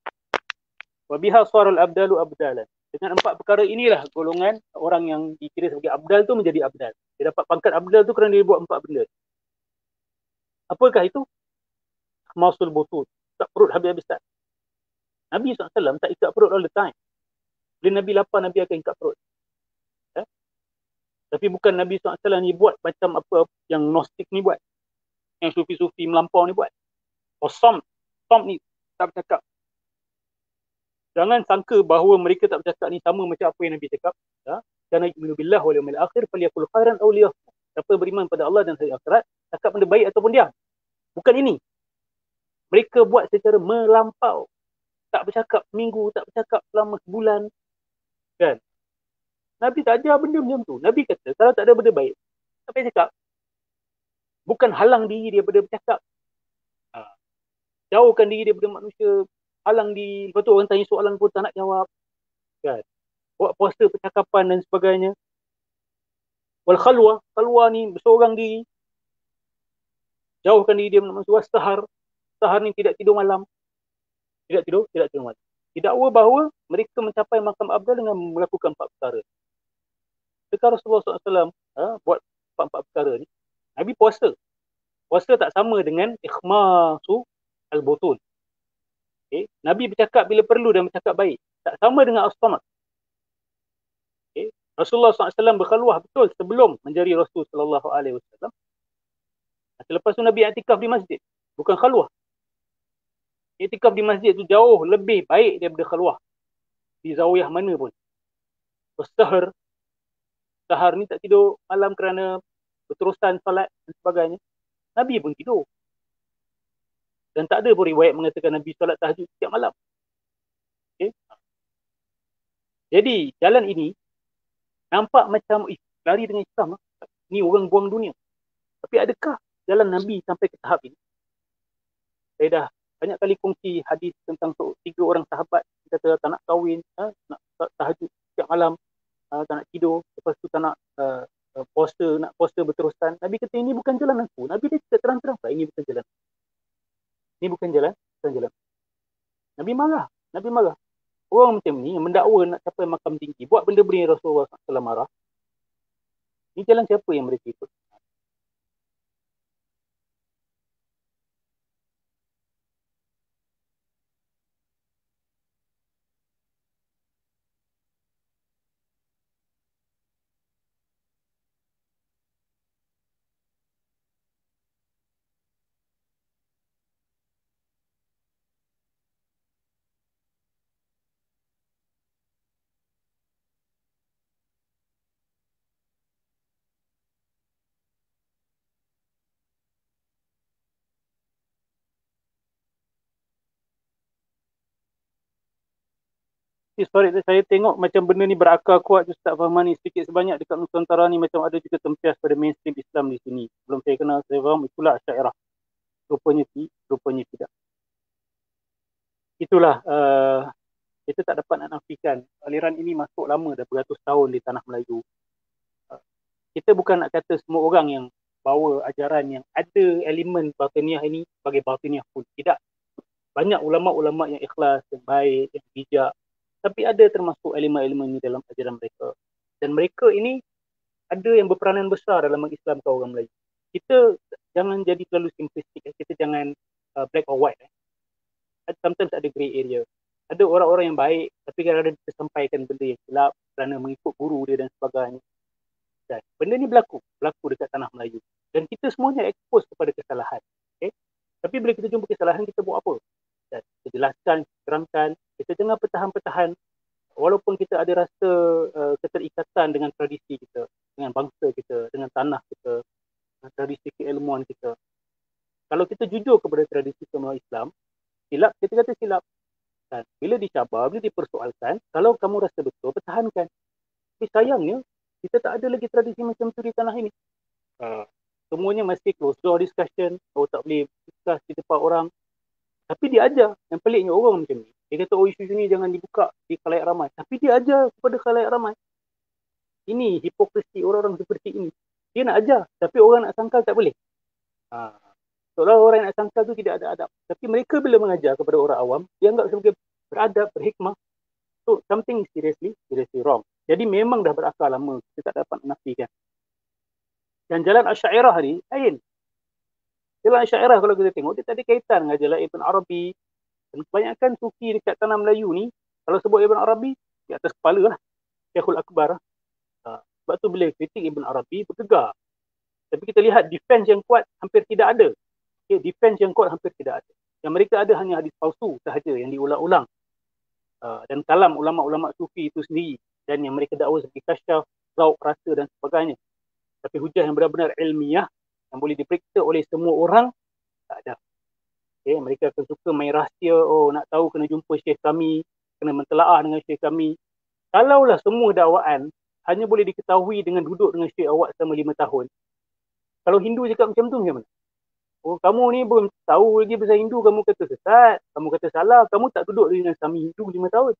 Wa biha sarul abdalu abdalan. Dengan 4 perkara inilah golongan orang yang dikira sebagai abdal tu menjadi abdal. Dia dapat pangkat abdal tu kerana dia buat 4 benda. Apakah itu? Masul butut. Tak perut habis-habisan. Nabi SAW tak ikat perut all the time. Bila Nabi lapar, Nabi akan ikat perut. Tapi bukan Nabi SAW ni buat macam apa yang Gnostik ni buat. Yang sufi-sufi melampau ni buat. Som ni tak bercakap. Jangan sangka bahawa mereka tak bercakap ni sama macam apa yang Nabi cakap. Kana yu'minu billahi wal yawmil akhir falyakul khairan aw liyasmut. Siapa beriman pada Allah dan hari akhirat, cakap benda baik ataupun diam. Bukan ini. Mereka buat secara melampau. Tak bercakap seminggu, tak bercakap selama sebulan. Kan? Nabi tak ajar benda macam tu. Nabi kata, kalau tak ada benda baik, apa yang cakap? Bukan halang diri dia daripada bercakap. Ha. Jauhkan diri daripada manusia. Halang diri. Lepas tu orang tanya soalan pun tak nak jawab. Kan? Buat puasa percakapan dan sebagainya. Wal khalwa. Khalwa ni berseorang diri. Jauhkan diri dia manusia. Sahar. Sahar ni tidak tidur malam. Tidak tidur malam. Didakwa bahawa mereka mencapai makam abdal dengan melakukan 4 perkara. Dekat Rasulullah SAW buat 4 perkara ni. Nabi puasa. Puasa tak sama dengan ikhmasu al-butun. Okay. Nabi bercakap bila perlu dan bercakap baik. Tak sama dengan as-samat. Okay. Rasulullah SAW berkhaluah betul sebelum menjadi Rasul SAW. Selepas tu Nabi i'tikaf di masjid. Bukan khaluah. I'tikaf di masjid tu jauh lebih baik daripada khaluah. Di zawiyah mana pun. Sahar. Sahar ni tak tidur malam kerana berterusan salat dan sebagainya. Nabi pun tidur. Dan tak ada pun riwayat mengatakan Nabi solat tahajud setiap malam. Okay. Jadi, jalan ini nampak macam lari dengan Islam. Ni orang buang dunia. Tapi adakah jalan Nabi sampai ke tahap ini? Saya dah banyak kali kongsi hadis tentang 3 orang sahabat kata tak nak kahwin, nak tahajud setiap malam, tak nak tidur, lepas tu tak nak puasa berterusan. Nabi kata ini bukan jalan aku. Nabi dia cakap terang-terang, ini bukan jalan. Ini bukan jalan. Nabi marah. Orang macam ni yang mendakwa nak capai makam tinggi, buat benda-benda yang Rasulullah SAW marah. Ini jalan siapa yang mereka ikut? Sorry, saya tengok macam benda ni berakar kuat Ustaz Fahman ni sedikit sebanyak dekat Nusantara ni macam ada juga tempias pada mainstream Islam di sini. Belum saya kenal, saya faham itulah Asy'ariyah. Rupanya tidak. Itulah kita tak dapat nak nafikan aliran ini masuk lama dah beratus tahun di tanah Melayu. Kita bukan nak kata semua orang yang bawa ajaran yang ada elemen batiniah ini sebagai batiniah pun. Tidak. Banyak ulama-ulama yang ikhlas, yang baik, yang bijak. Tapi ada termasuk elemen-elemen ini dalam ajaran mereka. Dan mereka ini ada yang berperanan besar dalam mengislamkan orang Melayu. Kita jangan jadi terlalu simplistik. Kita jangan black or white. Sometimes ada grey area. Ada orang-orang yang baik, tapi kadang-kadang kita sampaikan benda yang gelap kerana mengikut guru dia dan sebagainya. Dan benda ni berlaku dekat tanah Melayu. Dan kita semuanya expose kepada kesalahan. Okay? Tapi bila kita jumpa kesalahan, kita buat apa? Dan kita jelaskan, terangkan. Kita jangan pertahan-pertahan. Walaupun kita ada rasa keterikatan dengan tradisi kita, dengan bangsa kita, dengan tanah kita, dengan tradisi keilmuan kita. Kalau kita jujur kepada tradisi semua Islam, silap, kita kata silap. Dan bila dicabar, bila dipersoalkan, kalau kamu rasa betul, pertahankan. Tapi sayangnya, kita tak ada lagi tradisi macam tu di tanah ini. Semuanya masih close door discussion. Tak boleh discuss di tempat orang. Tapi dia ajar. Yang peliknya orang macam ni. Dia kata, isu ni jangan dibuka di khalayak ramai. Tapi dia ajar kepada khalayak ramai. Ini hipokrisi orang-orang seperti ini. Dia nak ajar. Tapi orang nak sangkal tak boleh. Seolah orang yang nak sangkal tu tidak ada adab. Tapi mereka bila mengajar kepada orang awam, dia anggap sebagai beradab, berhikmah. So, something seriously wrong. Jadi memang dah berakar lama. Kita tak dapat menafikan. Dan jalan Asy'ariyah ni lain. Jalan Asy'ariyah kalau kita tengok, dia tak ada kaitan dengan jalan Ibn Arabi. Dan kebanyakan sufi dekat tanah Melayu ni, kalau sebut Ibn Arabi, di atas kepala lah. Syekhul Akbar. Sebab tu bila kritik Ibn Arabi, bergegar. Tapi kita lihat defense yang kuat hampir tidak ada. Okay, defense yang kuat hampir tidak ada. Yang mereka ada hanya hadis palsu sahaja yang diulang-ulang. Dan kalam ulama-ulama sufi itu sendiri. Dan yang mereka dakwa sebagai kasyaf, zauq, rasa dan sebagainya. Tapi hujah yang benar-benar ilmiah, yang boleh diperiksa oleh semua orang, tak ada. Okay, mereka akan suka main rahsia, nak tahu kena jumpa syekh kami, kena mentelaah dengan syekh kami. Kalaulah semua dakwaan hanya boleh diketahui dengan duduk dengan Syekh awak selama 5 tahun. Kalau Hindu cakap macam tu macam mana? Oh, kamu ni belum tahu lagi pasal Hindu, kamu kata sesat, kamu kata salah, kamu tak duduk dengan Sami Hindu 5 tahun.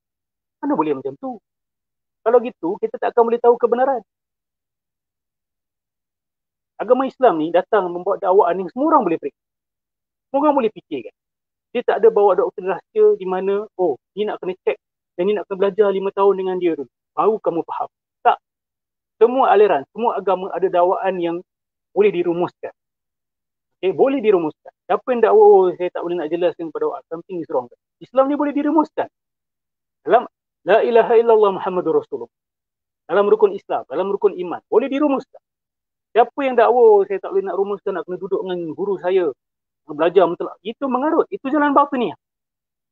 Mana boleh macam tu? Kalau gitu, kita tak akan boleh tahu kebenaran. Agama Islam ni datang membawa dakwaan yang semua orang boleh periksa. Semua orang boleh fikirkan. Dia tak ada bawa doktrin rahsia di mana, oh, ni nak kena cek dan ni nak kena belajar 5 tahun dengan dia dulu. Baru kamu faham. Tak. Semua aliran, semua agama ada dakwaan yang boleh dirumuskan. Okay, boleh dirumuskan. Siapa yang dakwa, oh, saya tak boleh nak jelaskan kepada awak, something is wrong. Islam ni boleh dirumuskan. Dalam La ilaha illallah Muhammadur Rasulullah. Dalam rukun Islam, dalam rukun iman. Boleh dirumuskan. Siapa yang dakwa, saya tak boleh nak rumuskan, nak kena duduk dengan guru saya, belajar mutlak. Itu mengarut. Itu jalan batiniah.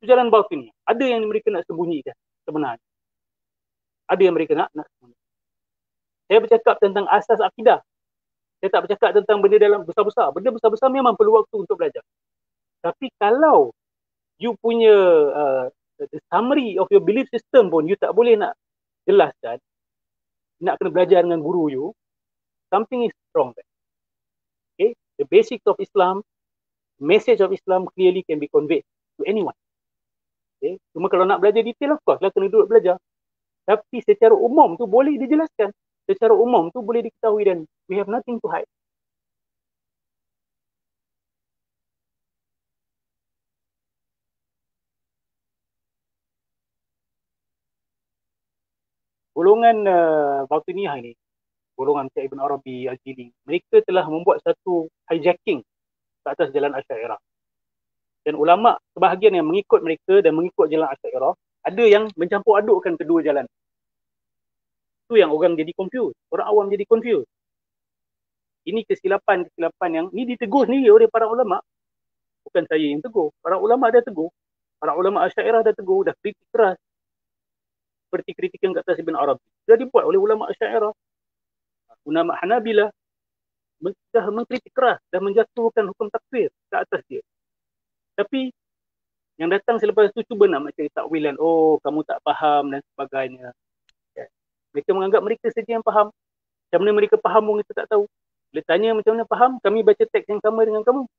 Itu jalan batiniah. Ada yang mereka nak sembunyikan sebenarnya. Ada yang mereka nak sembunyikan. Saya bercakap tentang asas akidah. Saya tak bercakap tentang benda dalam besar-besar. Benda besar-besar memang perlu waktu untuk belajar. Tapi kalau you punya the summary of your belief system pun you tak boleh nak jelaskan, nak kena belajar dengan guru you, something is wrong. Okay? The basics of Islam, message of Islam clearly can be conveyed to anyone. Okay? Cuma kalau nak belajar detail, of course lah kena duduk belajar. Tapi secara umum tu boleh dijelaskan. Secara umum tu boleh diketahui dan we have nothing to hide. Golongan Batiniyah ini, golongan Syekh Ibn Arabi Al-Jili, mereka telah membuat satu hijacking ke atas jalan Asy'ariyah. Dan ulama sebahagian yang mengikut mereka dan mengikut jalan Asy'ariyah, ada yang mencampur adukkan kedua jalan. Itu yang orang jadi confused. Orang awam jadi confused. Ini kesilapan-kesilapan yang ni ditegur sendiri oleh para ulama. Bukan saya yang tegur. Para ulama dah tegur. Para ulama Asy'ariyah dah tegur, dah kritik keras. Seperti kritikan kat atas Ibn Arabi. Sudah dibuat oleh ulama Asy'ariyah. Ulama Hanabilah dah mengkritik keras, dah menjatuhkan hukum takfir ke atas dia. Tapi yang datang selepas itu cuba nak macam takwilan, oh kamu tak faham dan sebagainya. Mereka menganggap mereka saja yang faham. Macam mana mereka faham pun kita tak tahu. Bila tanya macam mana faham, kami baca teks yang sama dengan kamu.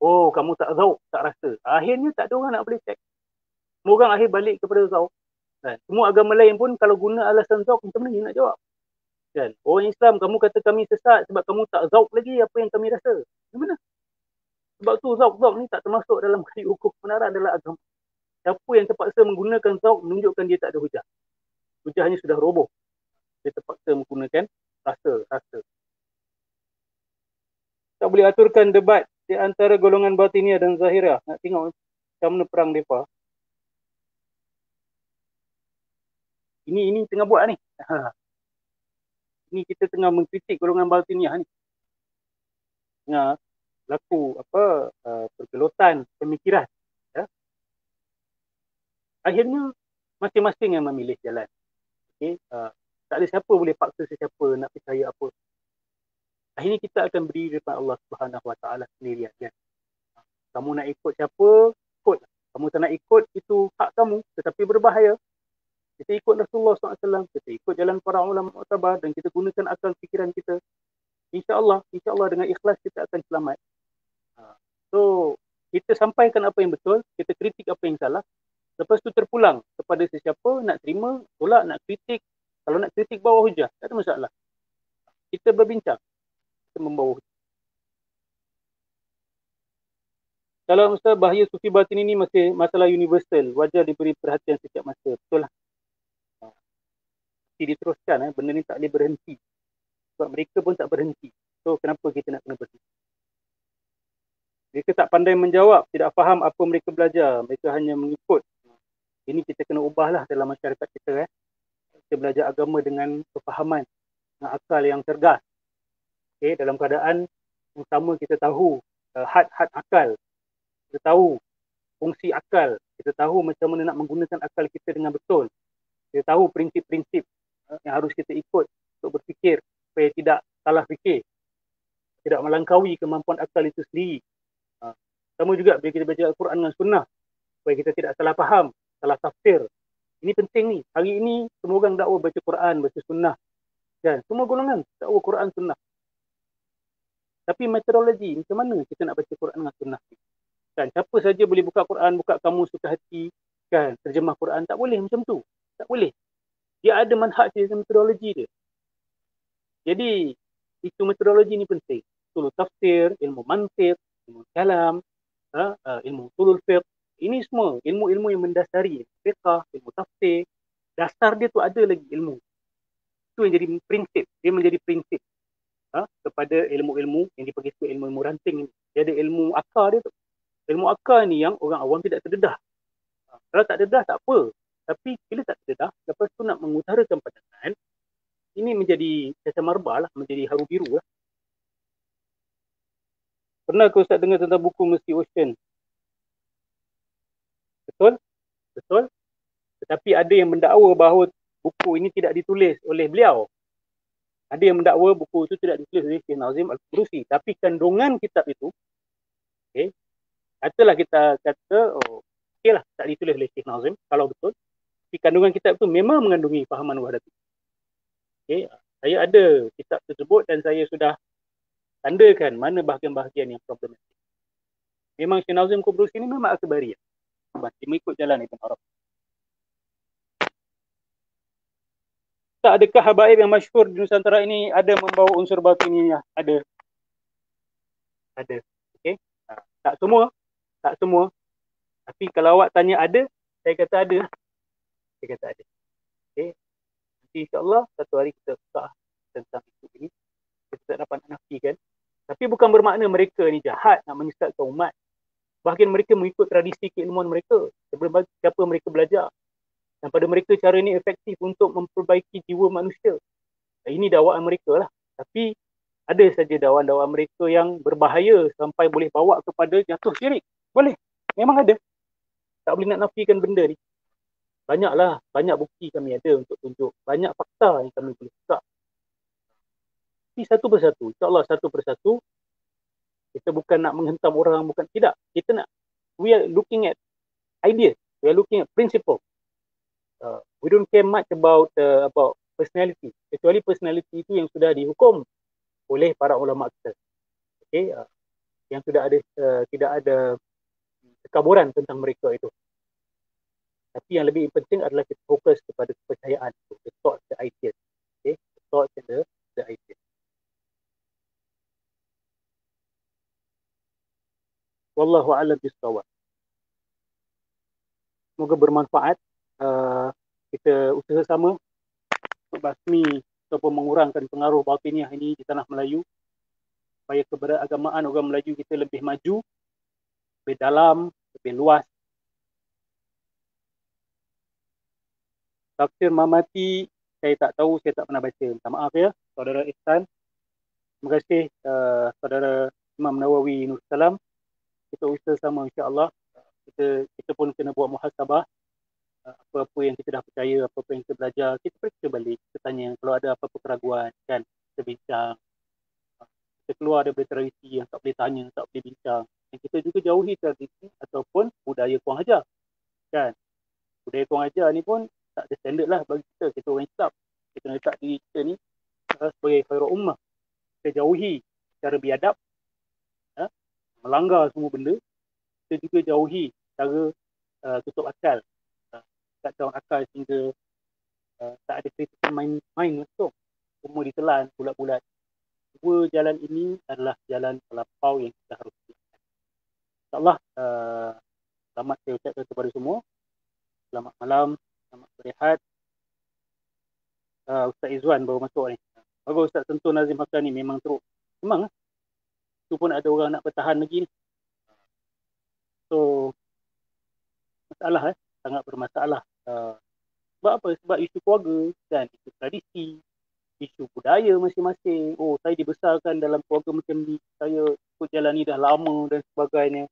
Oh, kamu tak zauk, tak rasa. Akhirnya tak ada orang nak boleh cek. Semua orang akhir balik kepada zauk. Kan? Semua agama lain pun kalau guna alasan zauk, macam mana dia nak jawab? Kan? Orang Islam, kamu kata kami sesat sebab kamu tak zauk lagi apa yang kami rasa. Macam mana? Sebab tu zauk ni tak termasuk dalam kaedah hukum kebenaran dalam agama. Siapa yang terpaksa menggunakan zauk menunjukkan dia tak ada hujah. Hujahnya sudah roboh. Dia terpaksa menggunakan rasa. Tak boleh aturkan debat di antara golongan Batiniyah dan Zahiriyah. Nak tengok macam mana perang mereka. Ini tengah buat ni. Ini kita tengah mengkritik golongan Batiniyah ni. Tengah laku pergelutan pemikiran. Ya? Akhirnya masing-masing yang memilih jalan. Okay? Tak ada siapa boleh paksa sesiapa nak percaya apa. Akhirnya kita akan berdiri depan Allah Subhanahu Wa Taala sendirian. Ya? Kamu nak ikut siapa, ikut. Kamu tak nak ikut, itu hak kamu. Tetapi berbahaya. Kita ikut Rasulullah SAW, kita ikut jalan para ulama mu'tabar dan kita gunakan akal fikiran kita. InsyaAllah dengan ikhlas kita akan selamat. So, kita sampaikan apa yang betul, kita kritik apa yang salah. Lepas tu terpulang kepada sesiapa, nak terima, tolak, nak kritik. Kalau nak kritik bawah hujah, tak ada masalah. Kita berbincang, kita membawa hujah. Kalau Ustaz, bahaya sufi batin ini masih masalah universal, wajar diberi perhatian setiap masa. Betul lah. Diteruskan, benda ni tak boleh berhenti. Sebab mereka pun tak berhenti. So, kenapa kita nak kena berhenti? Mereka tak pandai menjawab, tidak faham apa mereka belajar. Mereka hanya mengikut. Ini kita kena ubahlah dalam masyarakat kita. Kita belajar agama dengan kefahaman, dengan akal yang cergas. Okay, dalam keadaan yang sama kita tahu had-had akal. Kita tahu fungsi akal. Kita tahu macam mana nak menggunakan akal kita dengan betul. Kita tahu prinsip-prinsip yang harus kita ikut untuk berfikir supaya tidak salah fikir, tidak melangkaui kemampuan akal itu sendiri. Sama juga bila kita baca Al-Quran dengan sunnah, supaya kita tidak salah faham, salah tafsir, Ini penting ni. Hari ini semua orang dakwa baca Quran, baca sunnah. Kan? Semua golongan dakwa Quran sunnah. Tapi metodologi, macam mana kita nak baca Quran dengan sunnah ni? Kan? Siapa saja boleh buka Quran, buka kamus suka hati, kan? Terjemah Quran. Tak boleh macam tu. Tak boleh. Dia ada manhaj dia, metodologi dia. Jadi, itu metodologi ni penting. Usul tafsir, ilmu mantiq, ilmu kalam, ilmu usulul fiqh. Ini semua ilmu-ilmu yang mendasari fiqh, ilmu tafsir. Dasar dia tu ada lagi ilmu. Itu yang jadi prinsip. Dia menjadi prinsip kepada ilmu-ilmu yang dipanggil ilmu-ilmu ranting ini. Dia ada ilmu akar dia tu. Ilmu akar ni yang orang awam tidak terdedah. Kalau tak terdedah tak apa. Tapi bila tak terdedah, lepas tu nak mengutarakan pandangan, ini menjadi caca marba lah, menjadi haru biru lah. Pernah ke Ustaz dengar tentang buku Mercy Ocean? Betul? Betul? Tetapi ada yang mendakwa bahawa buku ini tidak ditulis oleh beliau. Ada yang mendakwa buku itu tidak ditulis oleh Syekh Nazim Al-Qurusi. Tapi kandungan kitab itu, okay, katalah kita kata, okey lah, tak ditulis oleh Syekh Nazim, kalau betul. Tapi kandungan kitab itu memang mengandungi fahaman Wahdatul. Okay, saya ada kitab tersebut dan saya sudah tandakan mana bahagian-bahagian yang problematik. Memang Syekh Nazim Al-Qurusi ini memang akbari. Dia mengikut jalan Ibn Arabi. Tak adakah habaib yang masyhur di Nusantara ini ada membawa unsur batiniah? Ada. Ada. Okey. Tak semua. Tak semua. Tapi kalau awak tanya ada, saya kata ada. Saya kata ada. Okey. Nanti insya-Allah satu hari kita buka tentang itu ini. Kita tak dapat nafikan. Tapi bukan bermakna mereka ni jahat nak menyesatkan umat. Bahkan mereka mengikut tradisi keilmuan mereka. Siapa mereka belajar. Dan pada mereka cara ini efektif untuk memperbaiki jiwa manusia. Ini dakwaan mereka lah. Tapi ada saja dakwaan-dakwaan mereka yang berbahaya sampai boleh bawa kepada jatuh syirik. Boleh. Memang ada. Tak boleh nak nafikan benda ni. Banyaklah. Banyak bukti kami ada untuk tunjuk. Banyak fakta yang kami boleh buka. Tapi satu persatu. InsyaAllah satu persatu. Kita bukan nak menghentam orang. Bukan. Tidak. Kita nak. We are looking at ideas. We are looking at principle. We don't care much about personality. Kecuali personality itu yang sudah dihukum oleh para ulama kita. Okay? Yang sudah ada tidak ada kekaburan tentang mereka itu. Tapi yang lebih penting adalah kita fokus kepada kepercayaan, the thoughts, the ideas. Okay? The thoughts and the ideas. Wallahu a'lam bishawab. Semoga bermanfaat. Kita usaha sama untuk basmi ataupun mengurangkan pengaruh batiniah ini di tanah Melayu supaya keberagamaan orang Melayu kita lebih maju, lebih dalam, lebih luas. Tafsir Mamati saya tak tahu, saya tak pernah baca. Minta maaf ya, Saudara Ihsan. Terima kasih Saudara Imam Nawawi Nur Salam. Kita usaha sama insya-Allah. Kita pun kena buat muhasabah. Apa-apa yang kita dah percaya, apa-apa yang kita belajar, kita periksa balik, kita tanya kalau ada apa-apa keraguan, kan, kita bincang. Kita keluar daripada tradisi yang tak boleh tanya, tak boleh bincang. Dan kita juga jauhi tradisi ataupun budaya kurang ajar. Kan? Budaya kurang ajar ni pun tak ada standard lah bagi kita. Kita orang Islam. Kita nak letak diri kita ni sebagai khairul ummah. Kita jauhi cara biadab, melanggar semua benda. Kita juga jauhi cara tutup akal. Tak down akal sehingga tak ada critical mind masuk. Semua ditelan bulat-bulat. Dua jalan ini adalah jalan terlampau yang kita harus lakukan. InsyaAllah selamat saya ucapkan kepada semua. Selamat malam, selamat berehat. Ustaz Izzuan baru masuk ni. Bagus Ustaz Sentun Nazim Haqqani memang teruk. Memang itu pun ada orang nak bertahan lagi ni. So masalah sangat bermasalah. Sebab apa? Sebab isu keluarga dan isu tradisi, isu budaya masing-masing. Oh, saya dibesarkan dalam keluarga macam ni, saya ikut jalan ni dah lama dan sebagainya.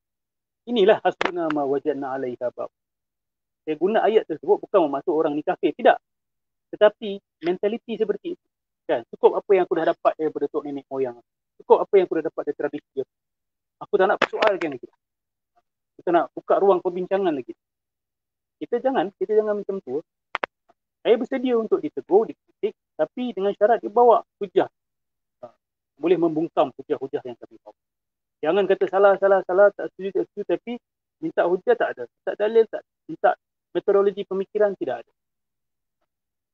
Inilah hasbuna ma wajadna alaihi abab. Saya guna ayat tersebut bukan memasuk orang ni kafir, tidak. Tetapi mentaliti seperti itu. Kan? Cukup apa yang aku dah dapat daripada tok nenek moyang. Cukup apa yang aku dah dapat dari tradisi. Aku tak nak persoalkan lagi. Kita nak buka ruang perbincangan lagi. Kita jangan macam tu. Saya bersedia untuk ditegur, dikritik, tapi dengan syarat dia bawa hujah. Boleh membungkam hujah-hujah yang kami bawa. Jangan kata salah, tak setuju, tapi minta hujah tak ada. Tak dalil, tak minta metodologi pemikiran, tidak ada.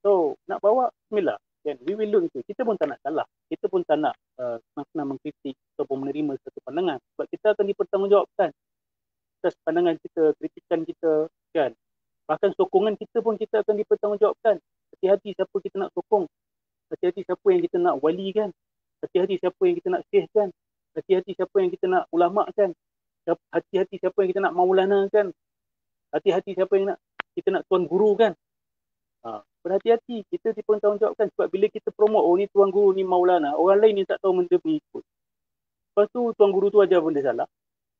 So, nak bawa, bismillah. Then we will look into. Kita pun tak nak salah. Kita pun tak nak senang-senang mengkritik ataupun menerima satu pandangan. Sebab kita akan dipertanggungjawabkan atas pandangan kita, kritikan kita, kan. Bahkan sokongan kita pun kita akan dipertanggungjawabkan. Hati-hati siapa kita nak sokong. Hati-hati siapa yang kita nak walikan. Hati-hati siapa yang kita nak syekhkan. Hati-hati siapa yang kita nak ulamakan. Hati-hati siapa yang kita nak maulanakan. Hati-hati siapa yang kita nak tuan guru kan. Berhati-hati, kita dipertanggungjawabkan. Sebab bila kita promote, oh ni tuan guru, ni maulana, orang lain ni tak tahu benda mengikut. Lepas tu tuan guru tu ajar benda salah,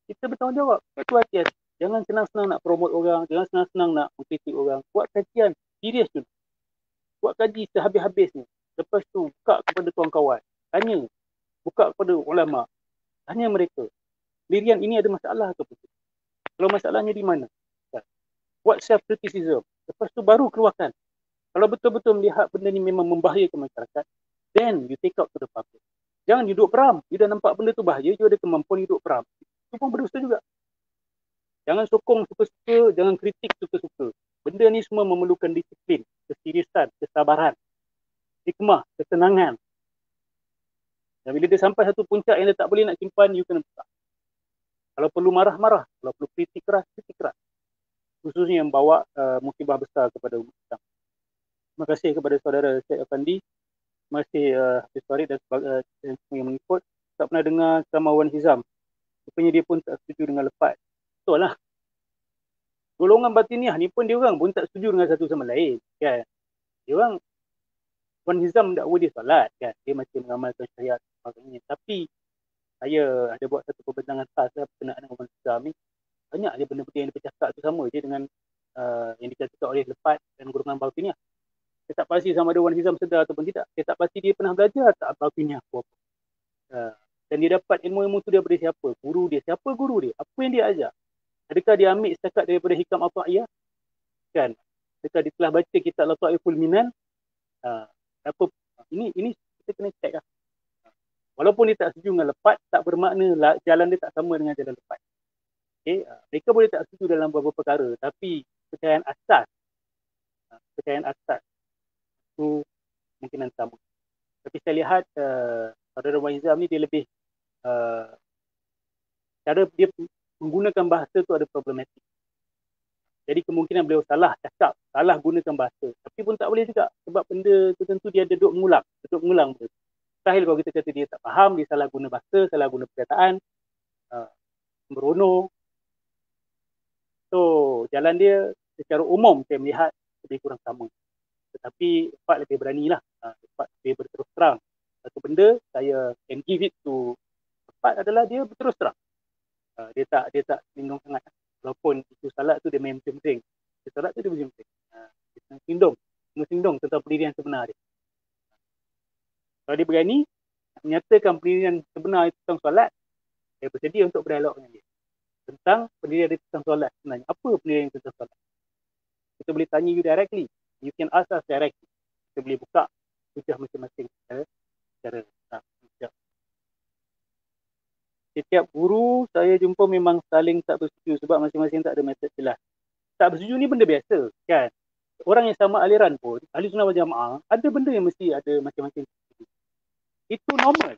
kita bertanggungjawab. Lepas tu hati-hati. Jangan senang-senang nak promote orang, jangan senang-senang nak mengkritik orang. Buat kajian, serius tu. Buat kaji sehabis-habisnya. Lepas tu, buka kepada kawan-kawan. Tanya, buka kepada ulama. Tanya mereka, pendirian ini ada masalah ke? Kalau masalahnya di mana? Buat self-criticism. Lepas tu baru keluarkan. Kalau betul-betul melihat benda ni memang membahayakan masyarakat, then you take out to the public. Jangan duduk peram. You dah nampak benda tu bahaya, you ada kemampuan duduk peram. Itu pun berdosa juga. Jangan sokong suka-suka, jangan kritik suka-suka. Benda ni semua memerlukan disiplin, keseriusan, kesabaran, hikmah, ketenangan. Dan bila dia sampai satu puncak yang dia tak boleh nak simpan, you kena buka. Kalau perlu marah-marah, kalau perlu kritik keras, kritik keras. Khususnya yang bawa musibah besar kepada umat Islam. Terima kasih kepada saudara Syed Afandi. Terima kasih Hafiz Farid dan semua yang mengikut. Tak pernah dengar sama Wan Hizam. Rupanya dia pun tak setuju dengan lepas. Betul lah. Golongan batiniah ni pun dia orang pun tak setuju dengan satu sama lain. Kan? Dia orang, Wan Hizam tak boleh solat. Kan? Dia masih mengamalkan syariat. Tapi saya ada buat satu perbincangan khas lah berkenaan dengan Wan Hizam ni. Banyak dia benda-benda yang dia bercakap tu sama je dengan yang dikatakan oleh lepat dan golongan batiniah. Saya tak pasti sama ada Wan Hizam sedar ataupun tidak. Saya tak pasti dia pernah belajar tak batiniah apa-apa. Dan dia dapat ilmu-ilmu tu daripada siapa? Guru dia. Siapa guru dia? Apa yang dia ajar? Adakah dia ambil setakat daripada Hikam Ata'iyah? Kan? Adakah dia telah baca kitab Lataiful Minan? Apa? Ini kita kena check lah. Walaupun dia tak setuju dengan lepat, tak bermakna jalan dia tak sama dengan jalan lepat. Okay? Mereka boleh tak setuju dalam beberapa perkara, tapi kepercayaan asas itu mungkinan sama. Tapi saya lihat saudara Wan Hizam ni dia lebih cara dia menggunakan bahasa tu ada problematik. Jadi kemungkinan beliau salah cakap, salah gunakan bahasa. Tapi pun tak boleh juga sebab benda tertentu dia ada duduk mengulang benda. Mustahil kalau kita kata dia tak faham, dia salah guna bahasa, salah guna perkataan, merono. So jalan dia secara umum saya melihat lebih kurang sama. Tetapi Pak lebih beranilah. Pak lebih berterus terang. Satu benda saya can give it to Pak adalah dia berterus terang. Dia tak lindung sangat. Walaupun itu salat tu dia main penting. Salat tu dia penting. Dia sindung tentang pendirian sebenar dia. Kalau dia berani menyatakan pendirian sebenar tentang solat, saya bersedia untuk berdialog dengan dia. Tentang pendirian dia tentang solat sebenarnya. Apa pendirian tentang solat? Kita boleh tanya you directly. You can ask us directly. Kita boleh buka hujah masing-masing secara setiap guru saya jumpa memang saling tak bersetuju sebab masing-masing tak ada metod jelas. Tak bersetuju ni benda biasa kan. Orang yang sama aliran pun, ahli sunnah wal jamaah, ada benda yang mesti ada masing-masing. Itu normal.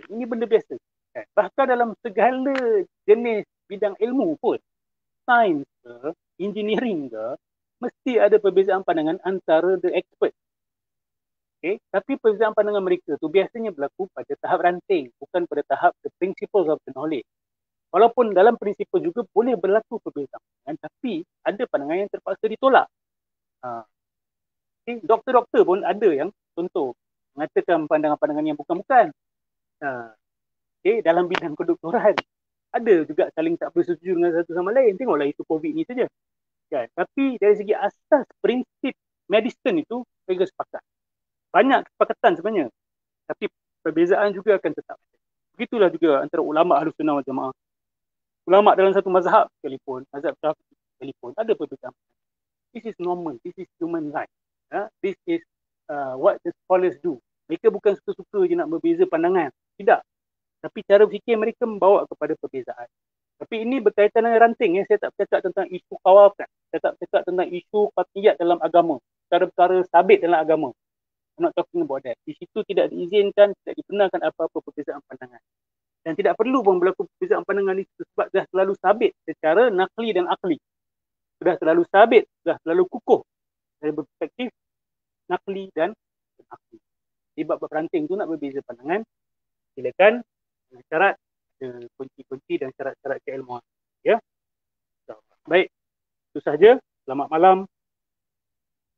Ini benda biasa. Kan? Bahkan dalam segala jenis bidang ilmu pun, sains ke, engineering ke, mesti ada perbezaan pandangan antara the expert. Okay? Tapi perbezaan pandangan mereka tu biasanya berlaku pada tahap ranting, bukan pada tahap the principles of the knowledge. Walaupun dalam prinsipal juga boleh berlaku perbezaan pandangan, tapi ada pandangan yang terpaksa ditolak. Okay? Doktor-doktor pun ada yang contoh mengatakan pandangan-pandangan yang bukan-bukan. Okay? Dalam bidang kedoktoran ada juga saling tak bersetuju dengan satu sama lain. Tengoklah itu COVID ni saja. Kan? Tapi dari segi asas prinsip medicine itu mereka sepakat. Banyak kesepakatan sebenarnya. Tapi perbezaan juga akan tetap. Begitulah juga antara ulama' Ahlus Sunnah wal Jamaah. Ulama' dalam satu mazhab sekalipun, mazhab Syafi'i sekalipun, ada perbezaan. This is normal. This is human right. This is what the scholars do. Mereka bukan suka-suka je nak berbeza pandangan. Tidak. Tapi cara fikir mereka membawa kepada perbezaan. Tapi ini berkaitan dengan ranting. Saya tak bercakap tentang isu kawafan. Saya tak bercakap tentang isu qat'iyat dalam agama. Perkara-perkara sabit dalam agama. I'm not talking about that. Di situ tidak diizinkan, tidak dibenarkan apa-apa perbezaan pandangan. Dan tidak perlu pun berlaku perbezaan pandangan itu sebab dah selalu sabit secara nakli dan akli. Sudah selalu sabit, sudah selalu kukuh dari perspektif nakli dan akli. Di bab ranting tu nak berbeza pandangan, silakan dengan syarat kunci-kunci dan syarat-syarat keilmuan. Ya. Baik. Itu sahaja. Selamat malam.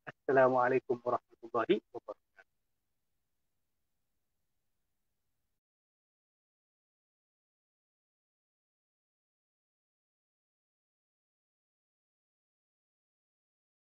Assalamualaikum warahmatullahi wabarakatuh.